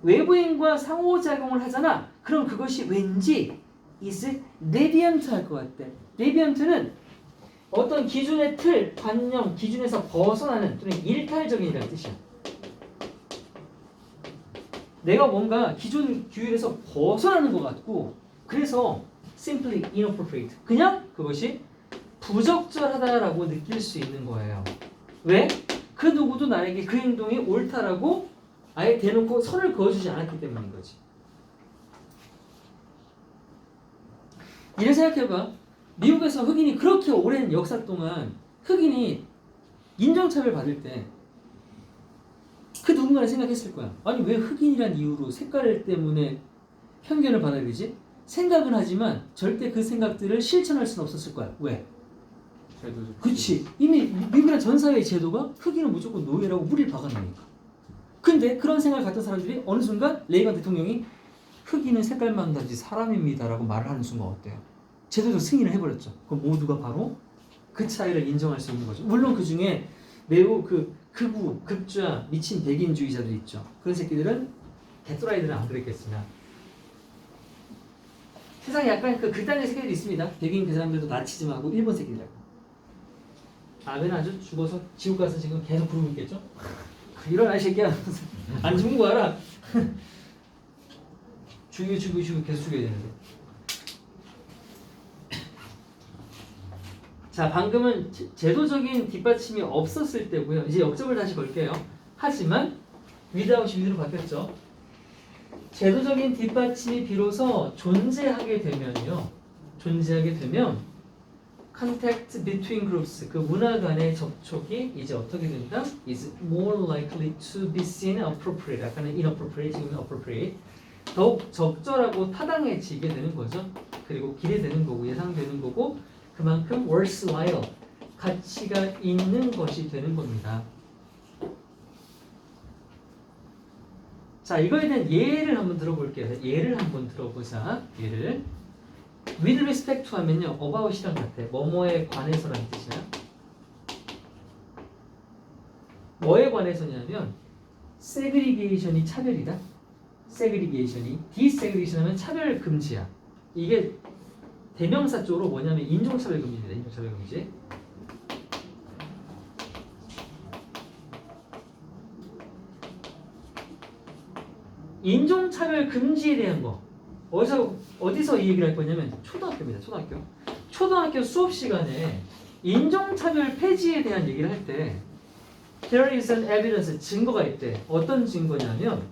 외부인과 상호작용을 하잖아. 그럼 그것이 왠지 is deviant 할 것 같대. deviant는 어떤 기준의 틀, 관념, 기준에서 벗어나는 또는 일탈적인이라는 뜻이야. 내가 뭔가 기존 규율에서 벗어나는 것 같고 그래서 simply inappropriate. 그냥 그것이 부적절하다라고 느낄 수 있는 거예요. 왜? 그 누구도 나에게 그 행동이 옳다라고 아예 대놓고 선을 그어주지 않았기 때문인 거지. 이래 생각해봐. 미국에서 흑인이 그렇게 오랜 역사 동안 흑인이 인종차별 받을 때 그 누군가는 생각했을 거야. 아니 왜 흑인이란 이유로 색깔 때문에 편견을 받아야 되지? 생각은 하지만 절대 그 생각들을 실천할 수는 없었을 거야. 왜? 그치. 이미 미국이란 전 사회의 제도가 흑인은 무조건 노예라고 무리를 박아놓으니까. 근데 그런 생각을 갖던 사람들이 어느 순간 레이건 대통령이 흑인은 색깔만 다르지 사람입니다라고 말을 하는 순간 어때요? 제도도 승인을 해버렸죠. 그럼 모두가 바로 그 차이를 인정할 수 있는 거죠. 물론 그 중에 매우 극우, 극좌, 미친 백인주의자들 있죠. 그런 새끼들은 개또라이들은 안 그랬겠으나 세상에 약간 그 극단의 새끼들이 있습니다. 백인 그 사람들도 나치즘하고 일본 새끼들하고. 아베는 아주 죽어서 지옥 가서 지금 계속 부르고 있겠죠. 일어나 이 새끼야. 안 죽은 거 알아. 죽이고 계속 죽여야 되는데. 자, 방금은 제도적인 뒷받침이 없었을 때고요. 이제 역접을 다시 걸게요. 하지만 without이 with로 바뀌었죠. 제도적인 뒷받침이 비로소 존재하게 되면 contact between groups, 그 문화 간의 접촉이 이제 어떻게 된다? is more likely to be seen appropriate. 아까는 inappropriate, 지금은 appropriate. 더욱 적절하고 타당해지게 되는 거죠. 그리고 기대되는 거고 예상되는 거고 그만큼 worthwhile, 가치가 있는 것이 되는 겁니다. 자, 이거에 대한 예를 한번 들어볼게요. 예를 한번 들어보자. 예를 with respect to 하면요, about이랑 같아. 뭐뭐에 관해서라는 뜻이야. 뭐에 관해서냐면 segregation이 차별이다. segregation이 desegregation 하면 차별 금지야. 이게 대명사 쪽으로 뭐냐면 인종차별 금지입니다. 인종차별 금지. 인종차별 금지에 대한 거 어디서 이 얘기를 할 거냐면 초등학교입니다. 초등학교 수업 시간에 인종차별 폐지에 대한 얘기를 할 때 there is an evidence, 증거가 있대. 어떤 증거냐면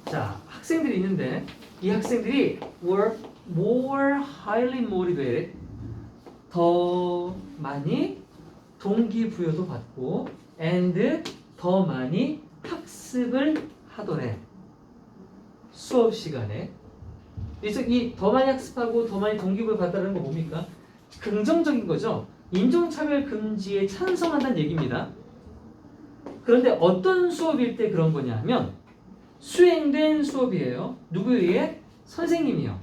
자, 학생들이 있는데 이 학생들이 were more highly motivated, 더 많이 동기부여도 받고 and 더 많이 학습을 하더래. 수업 시간에. 그래서 이 더 많이 학습하고 더 많이 동기부여 받다는 거 뭡니까? 긍정적인 거죠. 인종차별 금지에 찬성한다는 얘기입니다. 그런데 어떤 수업일 때 그런 거냐면 수행된 수업이에요. 누구에 의해? 선생님이요.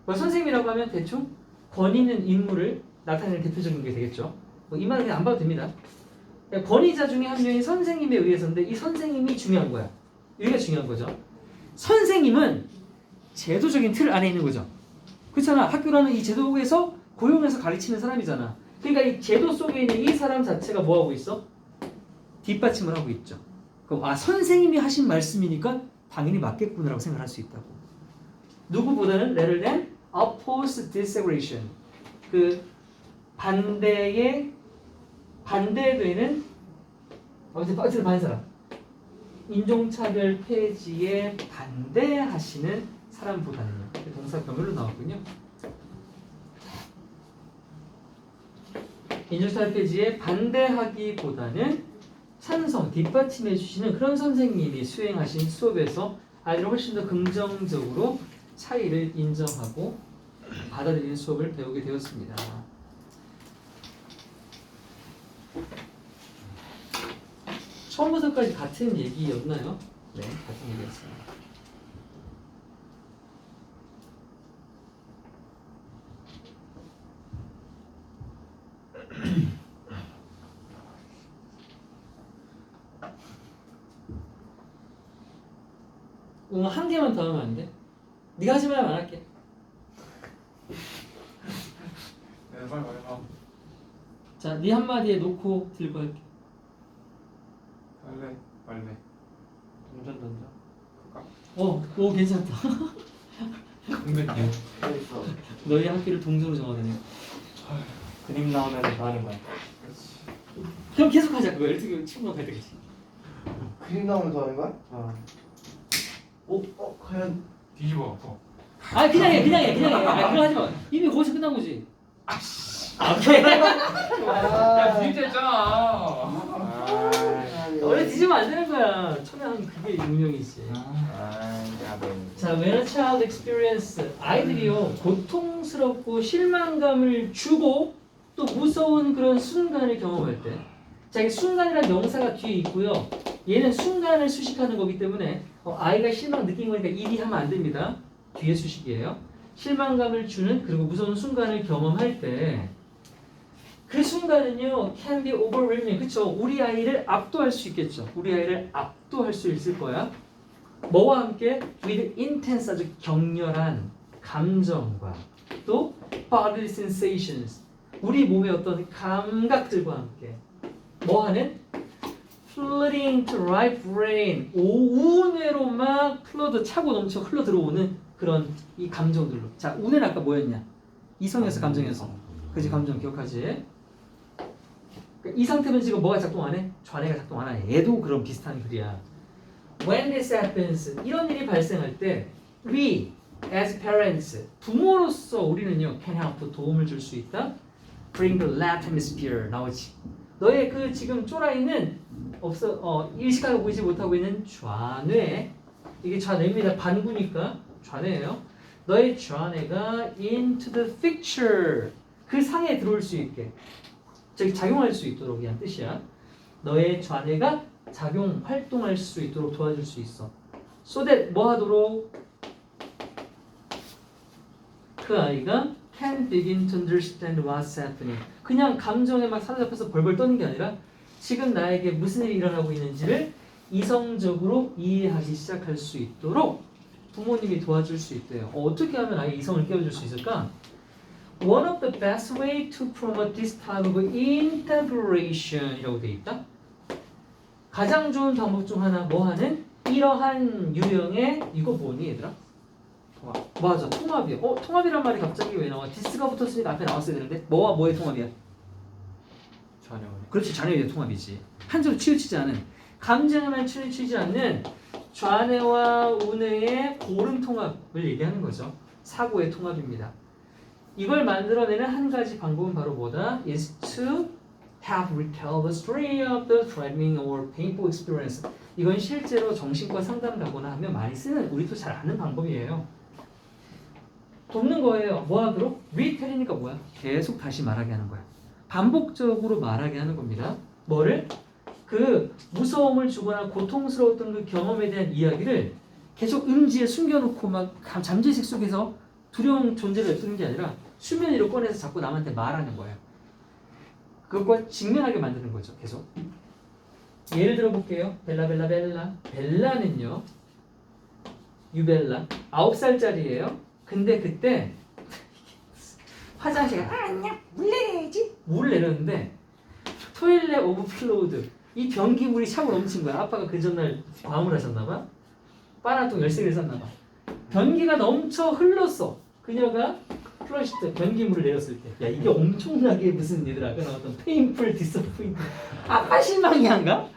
선생님이라고 하면 대충 권위 있는 인물을 나타내는 대표적인 게 되겠죠. 이 말은 그냥 안 봐도 됩니다. 권위자 중에 한 명이 선생님에 의해서인데 이 선생님이 중요한 거야. 여기가 중요한 거죠. 선생님은 제도적인 틀 안에 있는 거죠. 그렇잖아. 학교라는 이 제도에서 고용해서 가르치는 사람이잖아. 그러니까 이 제도 속에 있는 이 사람 자체가 뭐 하고 있어? 뒷받침을 하고 있죠. 그럼 선생님이 하신 말씀이니까 당연히 맞겠구나라고 생각할 수 있다고. 누구보다는 rather than oppose desegregation. 그 반대되는 어쨌든 반사람. 인종차별 폐지에 반대하시는 사람보다는요. 동사 병렬로 나왔군요. 인종차별 폐지에 반대하기보다는 찬성, 뒷받침해 주시는 그런 선생님이 수행하신 수업에서 아이들을 훨씬 더 긍정적으로 차이를 인정하고 받아들이는 수업을 배우게 되었습니다. 처음부터까지 같은 얘기였나요? 네, 같은 얘기였습니다. 한 개만 더 하면 안 돼? 네가 하지 말면 안 할게. 네, 빨리 가. 자, 네 한마디에 놓고 들고 할게. 빨래. 동전 던져. 오 괜찮다. 근데 그래서 너희 학기를 동전으로 정하다니. 그림 나오면 뭐 하는 거야? 그럼 계속 하자 그거. 이렇게 친구가 갈 때까지. 그림 나오면 더 하는 거야? 어. 과연 뒤집어 또. 아 그냥 해. 아 그거 하지 마. 이미 거기서 끝난 거지. 오케이. 야 뒤집었잖아. 원래 뒤지면 안 되는 거야. 처음에 그게 운영이지. 자, when a child experience 아이들이요 고통스럽고 실망감을 주고 또 무서운 그런 순간을 경험할 때, 자, 이 순간이란 명사가 뒤에 있고요. 얘는 순간을 수식하는 거기 때문에 아이가 실망 느낀 거니까 일이 하면 안 됩니다. 뒤에 수식이에요. 실망감을 주는 그리고 무서운 순간을 경험할 때. 그 순간은요, can be overwhelming. 그쵸? 우리 아이를 압도할 수 있겠죠. 우리 아이를 압도할 수 있을 거야. 뭐와 함께? with intense, 아주 격렬한 감정과 또 bodily sensations, 우리 몸의 어떤 감각들과 함께 뭐하는? flooding to right brain, 우뇌로 막 플러드 차고 넘쳐 흘러 들어오는 그런 이 감정들로. 자, 우뇌는 아까 뭐였냐? 이성이어서 감정이어서. 그지? 감정 기억하지? 이 상태면 지금 뭐가 작동 안 해? 좌뇌가 작동 안 해. 얘도 그런 비슷한 글이야. When this happens, 이런 일이 발생할 때 we as parents, 부모로서 우리는요 can help, 도움을 줄 수 있다. Bring the left hemisphere, 나오지. 너의 그 지금 쫄아있는 일시각을 보이지 못하고 있는 좌뇌, 이게 좌뇌입니다. 반구니까 좌뇌예요. 너의 좌뇌가 into the picture, 그 상에 들어올 수 있게, 즉 작용할 수 있도록 이란 뜻이야. 너의 좌뇌가 작용, 활동할 수 있도록 도와줄 수 있어. So that 뭐 하도록? 그 아이가 can begin to understand what's happening. 그냥 감정에 막 사로잡혀서 벌벌 떠는 게 아니라 지금 나에게 무슨 일이 일어나고 있는지를 이성적으로 이해하기 시작할 수 있도록 부모님이 도와줄 수 있대요. 어떻게 하면 아이 이성을 깨워줄 수 있을까? One of the best way to promote this type of integration 이라고 돼 있다. 가장 좋은 방법 중 하나 뭐하는? 이러한 유형의 이거 뭐니 얘들아? 통합. 맞아, 통합이야. 통합이란 말이 갑자기 왜 나와? 디스가 붙었으니까 앞에 나왔어야 되는데 뭐와 뭐의 통합이야? 전혀. 그렇지, 좌뇌의 통합이지. 한 줄로 치우치지 않은, 감정에만 치우치지 않는 좌뇌와 우뇌의 고름 통합을 얘기하는 거죠. 사고의 통합입니다. 이걸 만들어내는 한 가지 방법은 바로 뭐다? is to have recall the story of the threatening or painful experience. 이건 실제로 정신과 상담 가거나 하면 많이 쓰는, 우리도 잘 아는 방법이에요. 돕는 거예요. 뭐 하도록? retell이니까 뭐야? 계속 다시 말하게 하는 거야. 반복적으로 말하게 하는 겁니다. 뭐를? 그 무서움을 주거나 고통스러웠던 그 경험에 대한 이야기를 계속 음지에 숨겨놓고 막 잠재의식 속에서 두려운 존재를 냅두는 게 아니라 수면 위로 꺼내서 자꾸 남한테 말하는 거예요. 그것과 직면하게 만드는 거죠. 계속. 예를 들어 볼게요. 벨라. 벨라는요, 유벨라 9살짜리예요. 근데 그때 화장실에 아니야 물 내려야지, 물을 내렸는데 토일렛 오브플로우드, 이 변기물이 차고 넘친 거야. 아빠가 그 전날 과음을 하셨나봐. 빨아통 열쇠를 샀나봐. 변기가 넘쳐 흘렀어. 그녀가 플러시 때 변기물을 내렸을 때, 야 이게 엄청나게 무슨 얘들아 아까 나왔던 페인풀 디서포인트, 아빠 실망이 한가?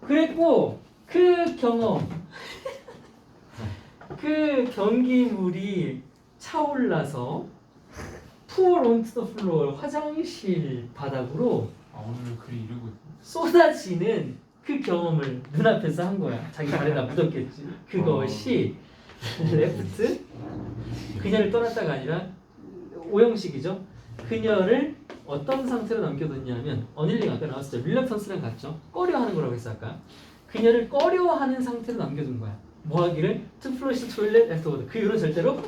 그랬고 그 경험, 그 변기물이 차올라서 pour onto the floor, 화장실 바닥으로 오늘 글이 이러고 쏟아지는 그 경험을 눈앞에서 한 거야. 자기 발에다 묻었겠지. 그것이 레프트, 그녀를 떠났다가 아니라 오형식이죠. 그녀를 어떤 상태로 남겨뒀냐면 어닐링 아까 나왔을 때 릴렉턴스랑 같죠. 꺼려하는 거라고 했어 아까. 그녀를 꺼려하는 상태로 남겨둔 거야. 뭐 하기를? To flush the toilet afterward. 그 이후로 절대로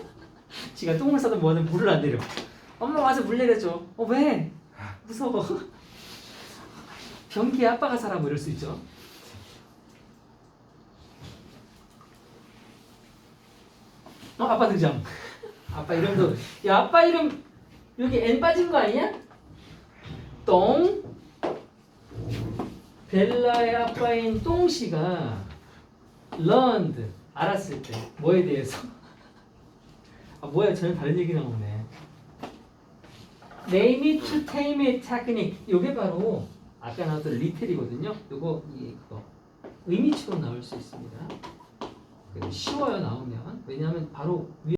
지가 똥을 싸든 뭐하든 물을 안 내려. 엄마 와서 물 내려줘. 왜? 무서워. 변기에 아빠가 살아 뭐 이럴 수 있죠. 아빠 등장. 아빠 이름도 야 아빠 이름 여기 N 빠진 거 아니야? 똥 벨라의 아빠인 똥씨가 learned 알았을 때 뭐에 대해서? 아 뭐야 전혀 다른 얘기 나오네. Name it to tame it technique. 요게 바로 아까 나왔던 리텔이거든요. 요거 이거 의미치로 나올 수 있습니다. 쉬워요 나오면. 왜냐하면 바로 위에